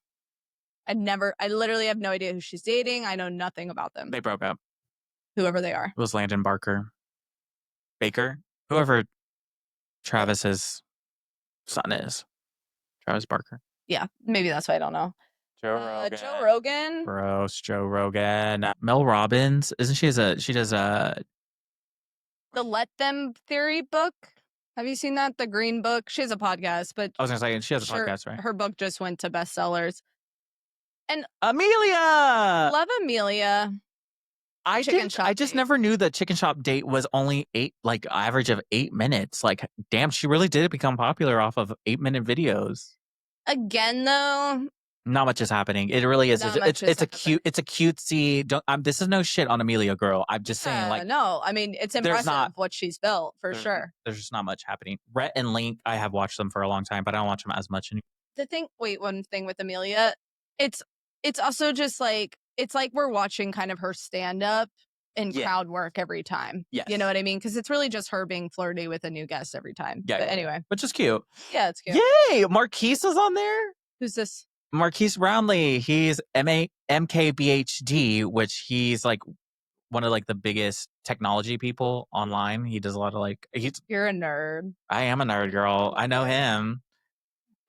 I literally have no idea who she's dating. I know nothing about them. They broke up. Whoever they are. It was Landon Baker, whoever Travis's son is. Travis Barker. Yeah, maybe that's why I don't know. Joe Rogan. Gross, Joe Rogan. Mel Robbins. Isn't she she does a... The Let Them Theory book. Have you seen that? The Green Book. She has a podcast, but... I was going to say, she has a podcast, right? Her book just went to bestsellers. And Amelia! Love Amelia. I just never knew the Chicken Shop date was only average of 8 minutes. Like, damn, she really did become popular off of 8-minute videos. Again, though, Not much is happening. It really is. Not much is happening. It's a cutesy. Don't. This is no shit on Amelia, girl. I'm just saying, Yeah, like, no, I mean, it's there's impressive not what she's built for there's sure. there's just not much happening. Rhett and Link, I have watched them for a long time, but I don't watch them as much anymore. The thing wait, one thing with Amelia, it's it's also just like it's like we're watching kind of her stand up and Yeah. crowd work every time. You know Yes. what I mean? Because it's really just her being flirty with a new guest every time. Yeah. But Yeah. Yeah. anyway, Which is cute. yeah, it's cute. Yay! Marquise is on there. Who's this? Marquise Brownlee. He's MKBHD, which he's like one of like the biggest technology people online. He does a lot of like he's You're a nerd. I am a nerd girl. I know him.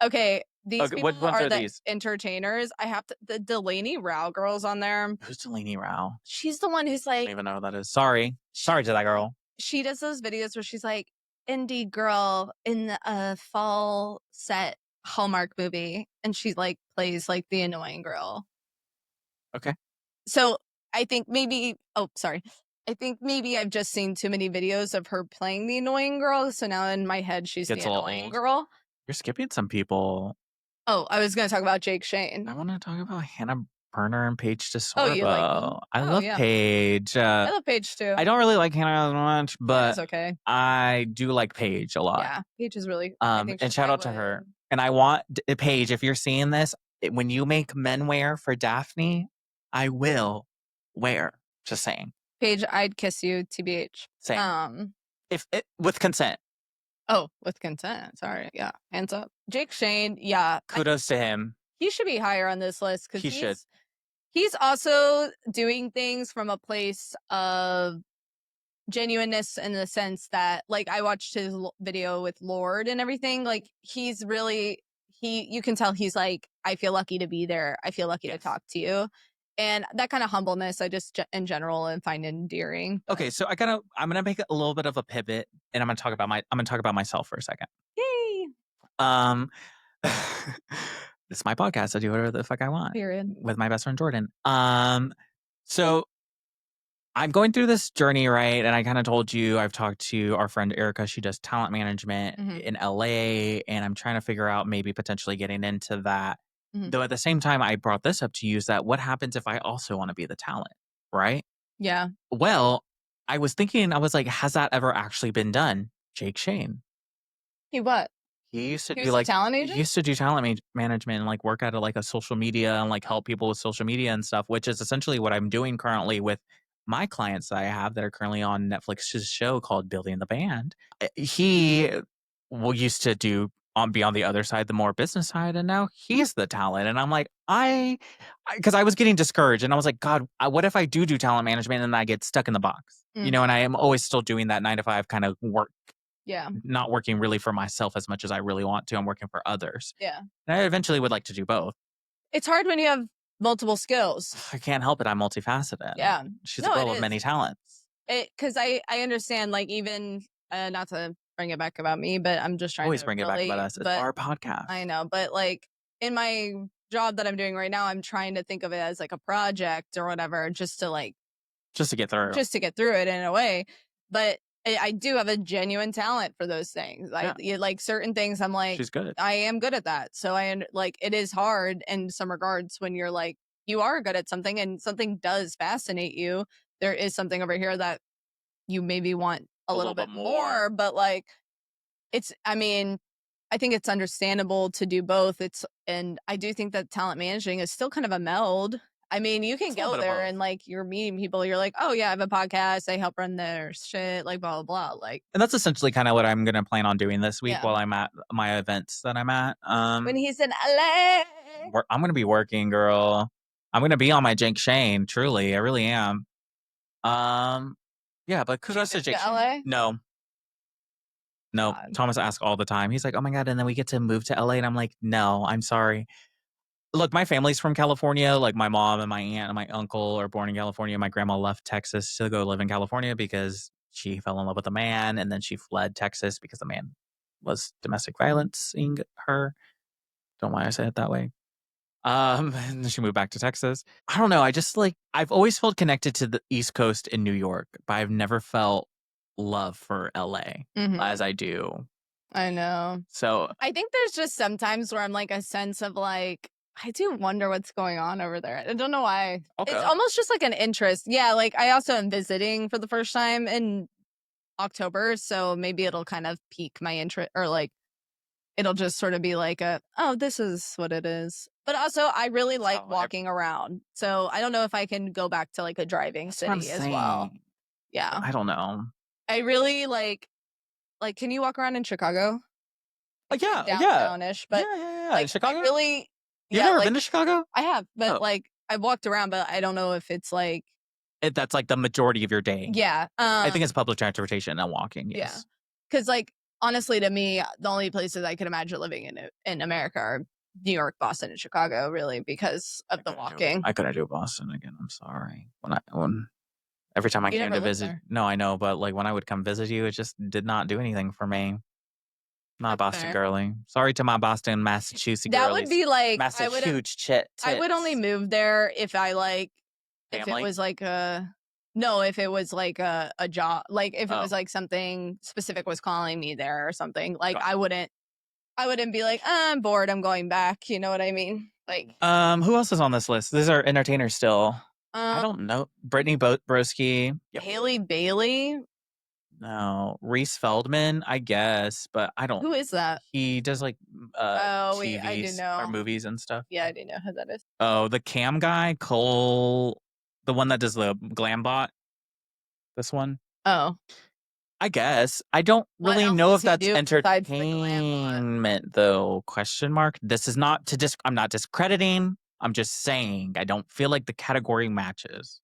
Okay, these Okay, which people ones are are the these? entertainers. I have to the Delaney Rao girl's on there. Who's Delaney Rao? She's the one who's I don't like even know who that is. Sorry. Sorry to that girl. she does those videos where she's like indie girl in a fall set Hallmark movie and she like plays like the annoying girl. Okay. So I think maybe oh sorry. I think maybe I've just seen too many videos of her playing the annoying girl. So now in my head she's the Gets a little annoying old. girl. You're skipping some people. Oh, I was gonna talk about Jake I Shane. want to talk about Hannah Burner and Paige Oh, you like them? DeSorbo. I Oh love yeah. Paige. I love Paige too. I don't really like Hannah as much, Hannah's but okay. I do like Paige a lot. Yeah. Paige is really I think And she's shout quite out to her. good. And I want Paige, if you're seeing this, when you make men wear for Daphne, I will wear. Just saying. Paige, I'd kiss you, TBH. Same. If it with consent. Oh, with consent. Sorry. Yeah. Hands up. Jake Shane. Yeah. Kudos to him. He should be higher on this list because He should. he's also doing things from a place of genuineness in the sense that like I watched his video with Lord and everything. Like he's really you can tell he's like, I feel lucky to be there. I feel lucky to Yes. talk to you. And that kind of humbleness I just in general and find endearing. Okay, so I'm gonna make a little bit of a pivot and I'm gonna talk about myself for a second. Yay. Um this is my podcast. I do whatever the fuck I want. Period. With my best friend Jordan. So I'm going through this journey, right? And I kind of told you I've talked to our friend Erica. She does talent management in LA, and I'm trying to figure out maybe potentially getting into that. Though at the same time, I brought this up to you is that what happens if I also want to be the talent, right? Yeah. Well, I was thinking, I was like, has that ever actually been done? Jake Shane. He what? He used to He do was a like talent he agent? used to do talent management and like work at like a social media and like help people with social media and stuff, which is essentially what I'm doing currently with my clients that I have that are currently on Netflix's show called Building the Band. He used to do be on the other side, the more business side, and now he's the talent. And I'm like, because I was getting discouraged, and I was like, God, what if I do talent management and I get stuck in the box, you know? And I am always still doing that 9 to 5 kind of work. Yeah. Not working really for myself as much as I really want to. I'm working for others. Yeah. And I eventually would like to do both. It's hard when you have multiple skills. I can't help it. I'm multifaceted. Yeah. She's No, a it girl of is. many talents. Because I understand, like, even not to bring it back about me, but I'm just trying Always to bring it back relate. about us. It's But our podcast. I know, but like in my job that I'm doing right now, I'm trying to think of it as like a project or whatever, just Just to get through. just to get through it in a way. But I do have a genuine talent for those things. Like certain things, I'm like, She's good. I am good at that. So like it is hard in some regards when you're like you are good at something and something does fascinate you. There is something over here that you maybe want a little bit more, but like I mean, I think it's understandable to do both. And I do think that talent managing is still kind of a meld. I mean, you can It's a little go bit of there both. and like you're meeting people, you're like, oh yeah, I have a podcast, I help run their shit, like blah blah blah. Like And that's essentially kind of what I'm going to plan on doing this week Yeah. while I'm at my events that I'm at. when he's in LA. I'm going to be working, girl. I'm going to be on my Jake Shane. Truly, I really am. Yeah, but kudos to move to Jake Shane. LA? No, God. Thomas asks all the time. He's like, "Oh my god!" And then we get to move to LA, and I'm like, "No, I'm sorry." Look, my family's from California. Like my mom and my aunt and my uncle are born in California. My grandma left Texas to go live in California because she fell in love with a man, and then she fled Texas because the man was domestic violencing her. Don't know why I say it that way. And then she moved back to Texas. I don't know. I just like I've always felt connected to the East Coast in New York, but I've never felt love for LA as I do. I know. So I think there's just sometimes where I'm like a sense of like I do wonder what's going on over there. I don't know why. It's Okay. almost just like an interest. Yeah, like I also am visiting for the first time in October, so maybe it'll kind of pique my interest or like it'll just sort of be like oh, this is what it is. But also I really That's like how walking around. So I don't know if I can go back to like a driving that's what I'm city as well. saying. Yeah. I don't know. I really like can you walk around in Chicago? It's like Yeah, yeah. downtown-ish, but Yeah, yeah, yeah. In like I Chicago? really You've yeah, never been like to Chicago? I have, but Oh. like I walked around, but I don't know if it's like That's like the majority of your day. yeah, I think it's public transportation and walking, yeah. yes. Because like honestly, to me, the only places I could imagine living in America are New York, Boston, and Chicago, really, because of the walking. I couldn't do Boston again. I'm sorry. When every time I You came never to lived visit, there. no, I know, but like when I would come visit you, it just did not do anything for me. Not a That's Boston fair. girly. Sorry to my Boston, Massachusetts That would girlies. be like Massachusetts I would only tits. move there if I like if it Family? was like a no, if it was like a job, like if it was Oh, like something specific was calling me there or something. Like gotcha. I wouldn't be like, I'm bored, I'm going back. You know what I mean? Like, Who else is on this list? These are entertainers still. I um, don't know. Brittany Broski. Yep. Haley Bailey. No. Reese Feldman, I guess, but I don't. Who is that? He does like Oh wait, I do TVs or know. movies and stuff. Yeah, I do know who that is. Oh, the cam guy, Cole, the one that does the glam bot. This one, Oh, I guess. I don't what really else know does if he that's do besides the glam bot? entertainment though. Question mark. This is not to I'm not discrediting. I'm just saying I don't feel like the category matches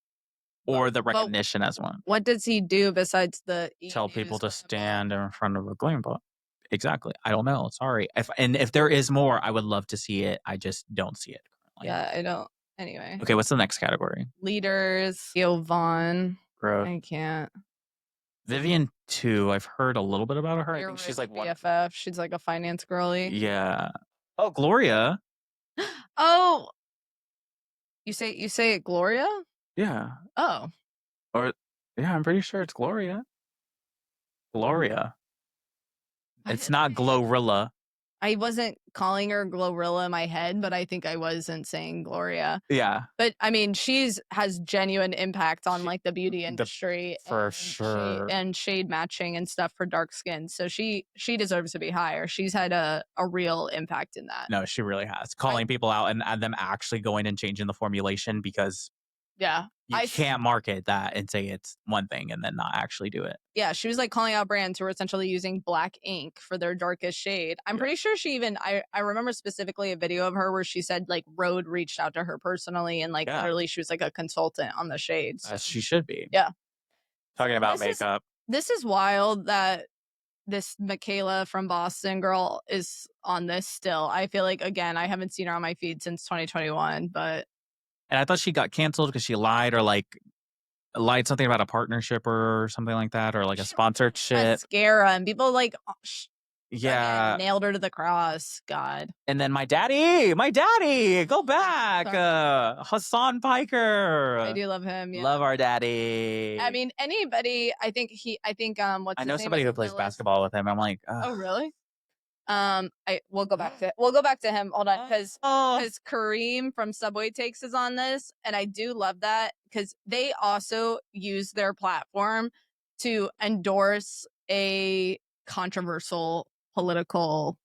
But or the but recognition as one. what does he do besides the E Tell people News to glam bot? stand in front of a glam bot. Exactly. I don't know. Sorry. If there is more, I would love to see it. I just don't see it currently. Yeah, I don't. Anyway, Okay, what's the next category? leaders. Gil Vaughn. Growth. I can't. Vivian too. I've heard a little bit about her. I Your think she's rich like one. BFF. She's like a finance girly. Yeah. Oh, Gloria. Oh, you say it, Gloria? Yeah. Oh, Or yeah, I'm pretty sure it's Gloria. Gloria. why It's did not Glorilla. I wasn't calling her Glorilla in my head, but I think I wasn't saying Gloria. Yeah. But I mean, she's has genuine impact on She, like the beauty the industry for shade sure. and shade matching and stuff for dark skin. So she deserves to be higher. She's had a real impact in that. No, she really has. I Calling people out and them actually going and changing the formulation because yeah. you can't market that and say it's one thing and then not actually do it. Yeah, she was like calling out brands who were essentially using black ink for their darkest shade. I'm Yeah. pretty sure she even I remember specifically a video of her where she said like Rode reached out to her personally and like Yeah. literally she was like a consultant on the shades. As she should be. Yeah. Talking So about makeup. this is wild that this Michaela from Boston girl is on this still. I feel like again, I haven't seen her on my feed since 2021, but And I thought she got canceled because she lied or like lied something about a partnership or something like that or like a sponsorship. mascara and people like Yeah. again, nailed her to the cross. God. And then my daddy, go back. Hassan I Piker. do love him. Yeah. Love our daddy. I mean, anybody. I think what's I his know name somebody is who on the plays list. basketball with him. I'm like, Oh, ugh. really? We'll go back to him. Hold on, because Oh, Kareem from Subway Takes is on this, and I do love that because they also use their platform to endorse a controversial political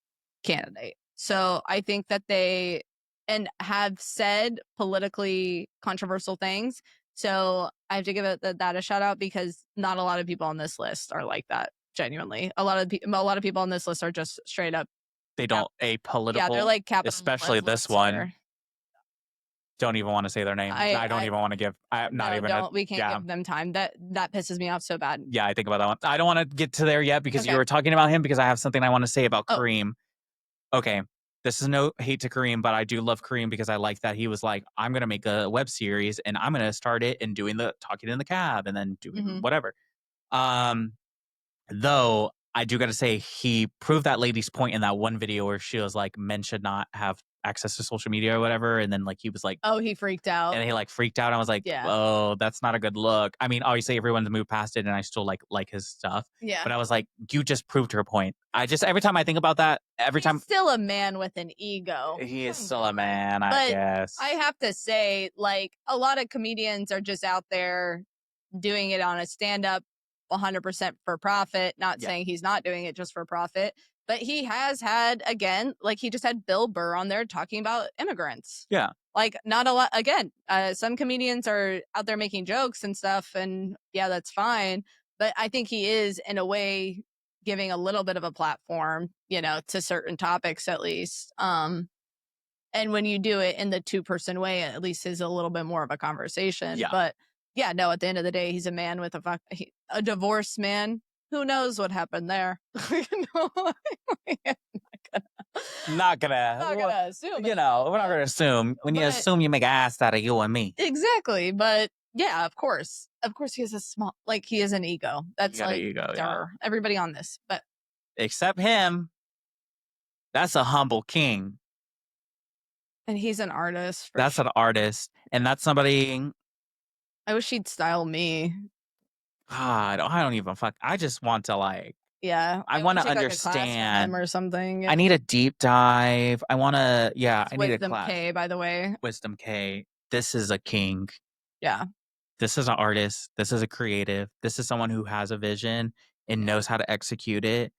candidate. So I think that they and have said politically controversial things. So I have to give that a shout out because not a lot of people on this list are like that. Genuinely, a lot of people on this list are just straight up. they Cap- don't yeah, they're apolitical, like capital. especially this one. Don't even want to say their name. I don't even want to give. I'm not no, even. don't. We can't Yeah, give them time. That pisses me off so bad. yeah. I think about that one. I don't want to get to there yet because you Okay. were talking about him because I have something I want to say about Oh. Kareem. Okay. This is no hate to Kareem, but I do love Kareem because I like that he was like, I'm gonna make a web series and I'm gonna start it and doing the talking in the cab and then doing whatever. Though I do gotta say he proved that lady's point in that one video where she was like, men should not have access to social media or whatever, and then, like, he was like Oh, he freaked out. and he, like, freaked out. I was like, Yeah. "Oh, that's not a good look." I mean, obviously, everyone's moved past it, and I still like his stuff, Yeah. but I was like, "You just proved her point." I just every time I think about that, every He's time still a man with an ego. he is Come still a on. man, I But I guess. have to say, like, a lot of comedians are just out there doing it on a stand up 100% for profit. Not Yeah. saying he's not doing it just for profit, but he has had, again, like, he just had Bill Burr on there talking about immigrants. Yeah. Like, not a lot, again, some comedians are out there making jokes and stuff, and yeah, that's fine. But I think he is, in a way, giving a little bit of a platform, to certain topics at least. And when you do it in the two-person way, it at least is a little bit more of a conversation. Yeah. But yeah, no, at the end of the day, he's a man with a divorced man. Who knows what happened there? you know, yeah, Not gonna not well, gonna assume you know, we're not anything, gonna assume. When you but assume, you make an ass out of you and me. exactly. But yeah, of course, he has he has an ego. You That's got an like, ego, yeah. duh, everybody on this, but Except him. That's a humble king. and he's an artist for That's sure. an artist, and that's somebody I wish he'd style me. God, I don't even I just want to, like Yeah, I I want wanna to take like a class from him understand. or something. I need a deep dive. I wanna yeah, It's I need a Wisdom class. K, by the way. Wisdom K. This is a king. Yeah, This is an artist. This is a creative. This is someone who has a vision and yeah, knows how to execute it.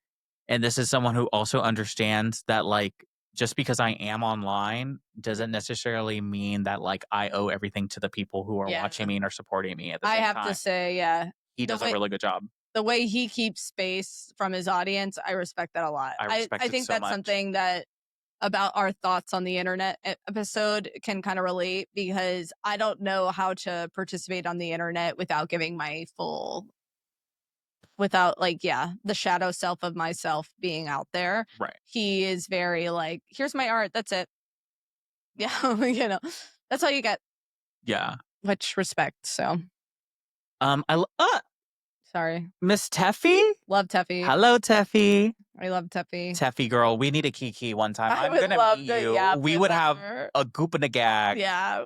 And this is someone who also understands that, like, just because I am online mhm, doesn't necessarily mean that, like, I owe everything to the people who are yeah. watching me and are supporting me at the I same have to time. say, yeah, He the does a way really good job. the way he keeps space from his audience, I respect that a lot. I I respect it think so that's much. something that about our thoughts on the internet episode can kind of relate, because I don't know how to participate on the internet without giving my full without, like, yeah, the shadow self of myself being out there. Right. He is very like, here's my art, that's it. Yeah, that's all you get. Yeah. Which respect. So I l sorry. Miss Teffy? Love Teffy. Hello, Teffy. I love Teffy. Teffy girl, we need a kiki one time. I I'm would gonna love meet to, you. yeah, We would visit have her. a goop and a gag. Yeah.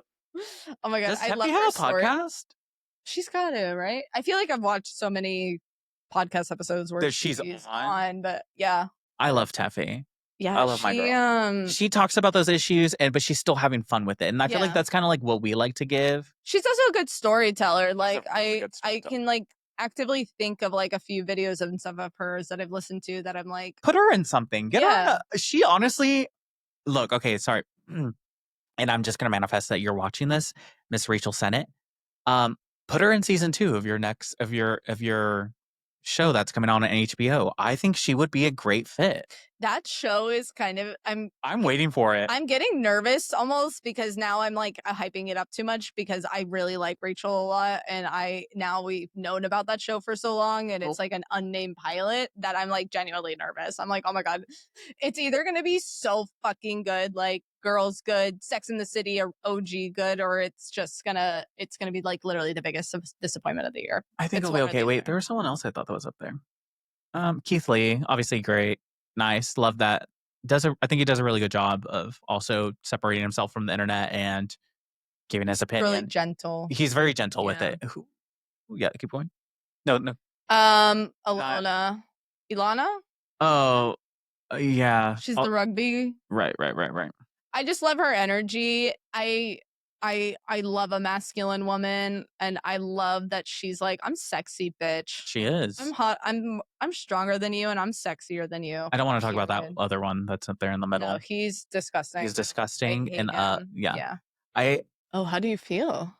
Oh my god, Does I Teffy love have her a story. podcast? She's got to, right? I feel like I've watched so many podcast episodes where That she's she's on? on, but yeah. I I love love her. Teffy. I Yeah, love my girl. She talks about those issues but she's still having fun with it, and I feel like yeah. that's kinda like what we like to give. She's also a good storyteller. She's a Like, really I good I storyteller. can, like, actively think of, like, a few videos and stuff of hers that I've listened to that I'm like, Put her in something. Get her on yeah. she honestly look, okay, sorry, and I'm just gonna manifest that you're watching this, Miss Rachel Sennett. Um, Put her in season 2 of your next of your show that's coming on HBO. I think she would be a great fit. That show is kind of I'm waiting for it. I'm getting nervous almost, because now I'm like, hyping it up too much, because I really like Rachel a lot, and we've known about that show for so long, and Oh, it's like an unnamed pilot, that I'm like genuinely nervous. I'm like, oh my god, it's either gonna be so fucking good, like Girls Good, Sex in the City, or OG good, or it's gonna be like literally the biggest disappointment of the year. I think It's it'll be one or okay. the Wait, there other. was someone else I thought that was up there. Keith Lee, obviously great, nice, love that. I think he does a really good job of also separating himself from the internet and giving his Really opinion. gentle. He's very gentle with Yeah. it. Yeah, keep going. No, no, not. Alana, Ilana, Oh, yeah. she's Oh, the rugby. right, right, right, right. I just love her energy. I love a masculine woman, and I love that she's like, "I'm sexy, bitch. She I'm is. hot. I'm stronger than you, and I'm sexier than you." I don't want to talk about that Period. other one that's up there in the No, middle. he's He's disgusting. I disgusting, hate and him. yeah. Yeah. I Oh, how do you feel?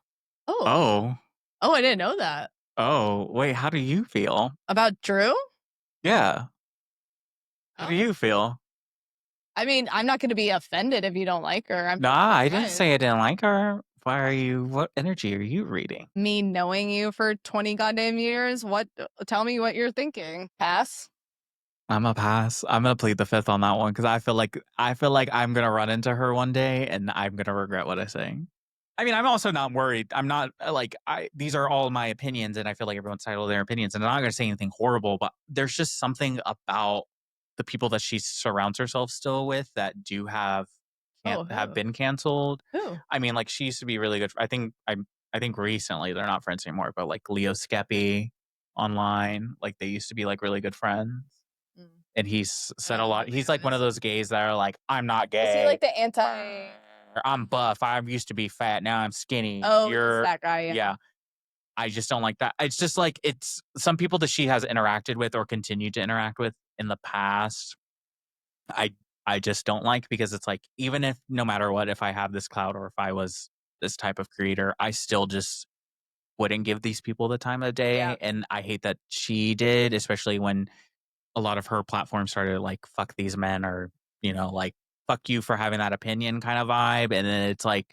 Oh. oh Oh, I didn't know that. wait, how do you feel? About Drew? Yeah, how do Oh. you feel? I mean, I'm not gonna be offended if you don't like her. I'm Nah, just I didn't surprised. say I didn't like her. What energy are you reading? Me knowing you for 20 goddamn years, tell me what you're thinking. Pass? I'm a pass. I'm gonna plead the fifth on that one because I feel like I'm gonna run into her one day and I'm gonna regret what I say. I mean, I'm also not worried. I'm not like I. These are all my opinions, and I feel like everyone's entitled to their opinions. And I'm not gonna say anything horrible, but there's just something about the people that she surrounds herself still with that do have Oh, have who? been canceled. Who? I mean, like, she used to be really good. I think recently they're not friends anymore, but like Leo Skeppy online, like they used to be like really good friends. Mm. And I said a don't know lot. who He's that like one of is. those gays that are like, I'm not Is he gay. like the anti? Or, I'm buff. I used to be fat. Now I'm skinny. Oh, he's You're, that guy. Yeah. yeah. I just don't like that. It's just like, it's some people that she has interacted with or continued to interact with in the past. I, I just don't like because it's like, even if no matter what, if I have this clout or if I was this type of creator, I still just wouldn't give these people the time of Yeah. day. And I hate that she did, especially when a lot of her platforms started like fuck these men or like fuck you for having that opinion kind of vibe, and then it's like,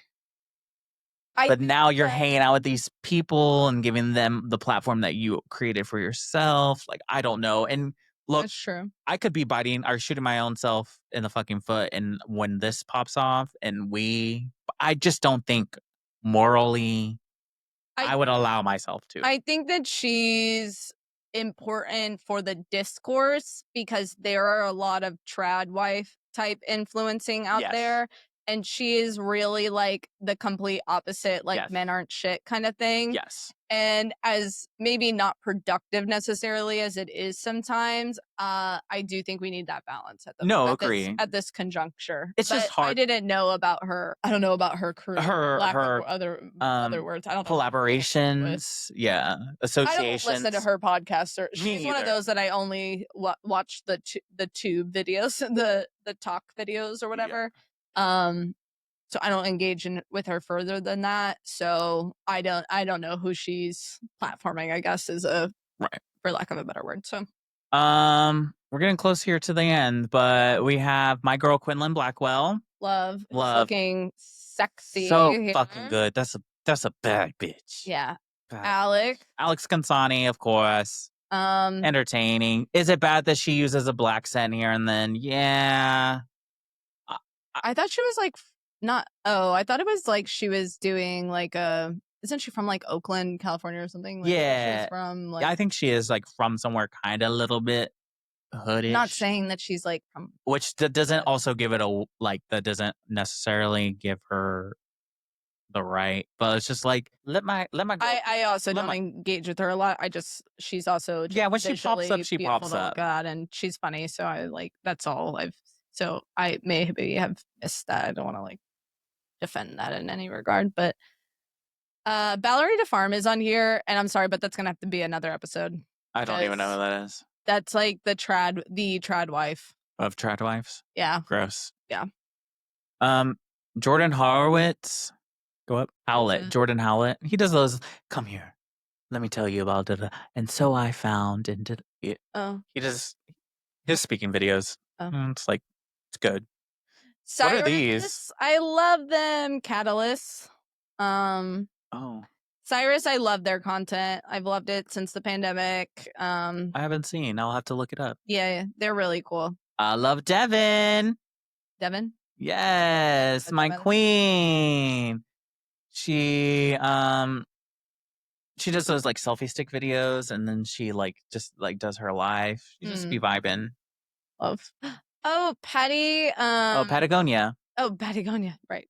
I but think now you're that hanging out with these people and giving them the platform that you created for yourself. Like, I don't know. And look, that's true. I could be biting or shooting my own self in the fucking foot, and when this pops off and I just don't think morally I I would allow myself to. I think that she's important for the discourse because there are a lot of trad wife type influencing out Yes. there. And she is really like the complete opposite, like Yes. men aren't shit kind of thing. Yes. And as maybe not productive necessarily as it is sometimes, I do think we need that balance No, at this agree. at this conjuncture. It's just But I hard. didn't know about her. I don't know about her crew. Lack of Her other words. I don't know who she hangs with. collaborations, yeah, I don't listen to associations. her podcast. Or Me she's one of either. those that I only watch the tube videos, the talk videos or Yeah, whatever. So I don't engage with her further than that. So I don't know who she's platforming. I guess is a right. for lack of a better word. So We're getting close here to the end, but we have my girl Quinlan Blackwell. love is Love, looking sexy so fucking here. good. That's a bad bitch. Yeah, Bad. Alec. Alex Consani, of course. Um, Entertaining. Is it bad that she uses a black scent here and then? Yeah. I, I- I thought she was like not. Oh, I thought it was like she was doing like a. Isn't she from like Oakland, California, or something? Like I thought she was yeah. from I like. think she is like from somewhere kind of a little bit Not hoodish. saying that she's like from. Which doesn't But also give it that doesn't necessarily give her the right, but it's just like, let my girl I also let don't my engage with her a lot. I just she's also just yeah, when she pops up, visually she beautiful pops to look up. at, and she's funny. So I like that's all I've. So I maybe have missed that. I don't want to like defend that in any regard, but Valerie DeFarm is on here, and I'm sorry, but that's gonna have to be another episode I don't even know because who that is. that's like the trad wife. Of Trad Wives. Yeah, Gross. yeah. Um, Jordan Horowitz. Go up. Howlett. that? Jordan Howlett. He does those. Come here. Let me tell you about it. And so I found and did it. Oh, He does his speaking videos. oh. It's like, it's good. What are these? Cyrus, I love them. Catalyst. Um, Oh, Cyrus, I love their content. I've loved it since the pandemic. I haven't seen. I'll have to look it up. Yeah, they're really cool. I love Devin. Devin? Yes, my Devin. queen. She she does those like selfie stick videos, and then she like just like does her life. She just be vibing. Love. Oh, Patty. Oh, Patagonia. Oh, Patagonia. Right.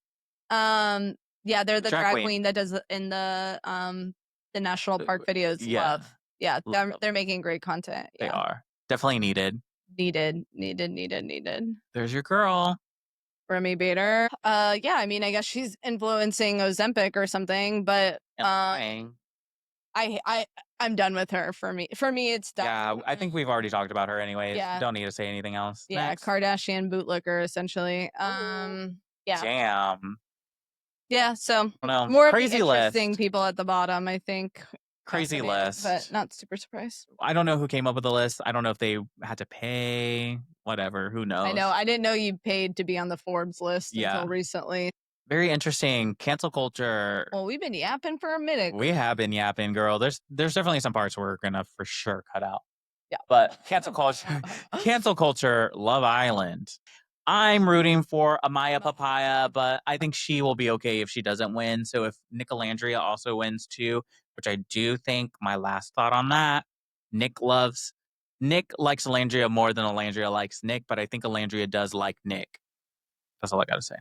Yeah, they're the Drag drag queen. queen that does in the national park videos. Yeah. Love. Yeah, Love. they're making great content. They Yeah. are. Definitely needed. Needed. There's your girl. Remy Bader. Yeah, I mean, I guess she's influencing Ozempic or something, but Lying. I I'm done with her. For me, it's done. Yeah, I think we've already talked about her anyways. Yeah. Don't need to say anything else. Yeah, Next. Kardashian bootlicker essentially. Yeah, Jam. yeah. So No. more of the Crazy interesting list. people at the bottom, I think. Crazy Fascinating, list. but not super surprised. I don't know who came up with the list. I don't know if they had to pay. Whatever. Who knows? I know. I didn't know you paid to be on the Forbes list Yeah. until recently. Very interesting. Cancel culture. Well, we've been yapping for a minute. We have been yapping, girl. There's definitely some parts we're gonna for sure cut out. Yeah. But cancel culture, cancel culture, Love Island. I'm rooting for Amaya Papaya, but I think she will be okay if she doesn't win. So if Nicolandria also wins too, which I do think, my last thought on that, Nick likes Alandria more than Alandria likes Nick, but I think Alandria does like Nick. That's all I gotta say.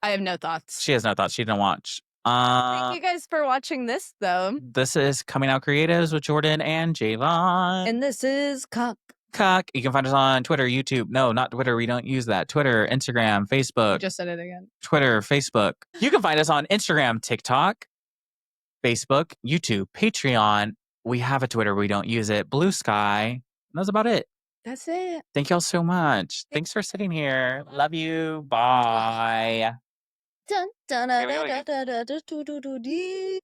I have no thoughts. She has no thoughts. She didn't watch. Thank you guys for watching this, though. This is Coming Out Creatives with Jordan and Javon. And this is Cock. Cock. You can find us on Twitter, YouTube. No, not Twitter. We don't use that. Twitter, Instagram, You Facebook. just said it again. Twitter, Facebook. You can find us on Instagram, TikTok, Facebook, YouTube, Patreon. We have a Twitter. We don't use it. Blue Sky. That's about it. That's it. Thank y'all so much. Thanks for sitting here. Love you. Bye. Dun, dun, Okay, wait, wait. da, da, da, da, da, da, da, da, da.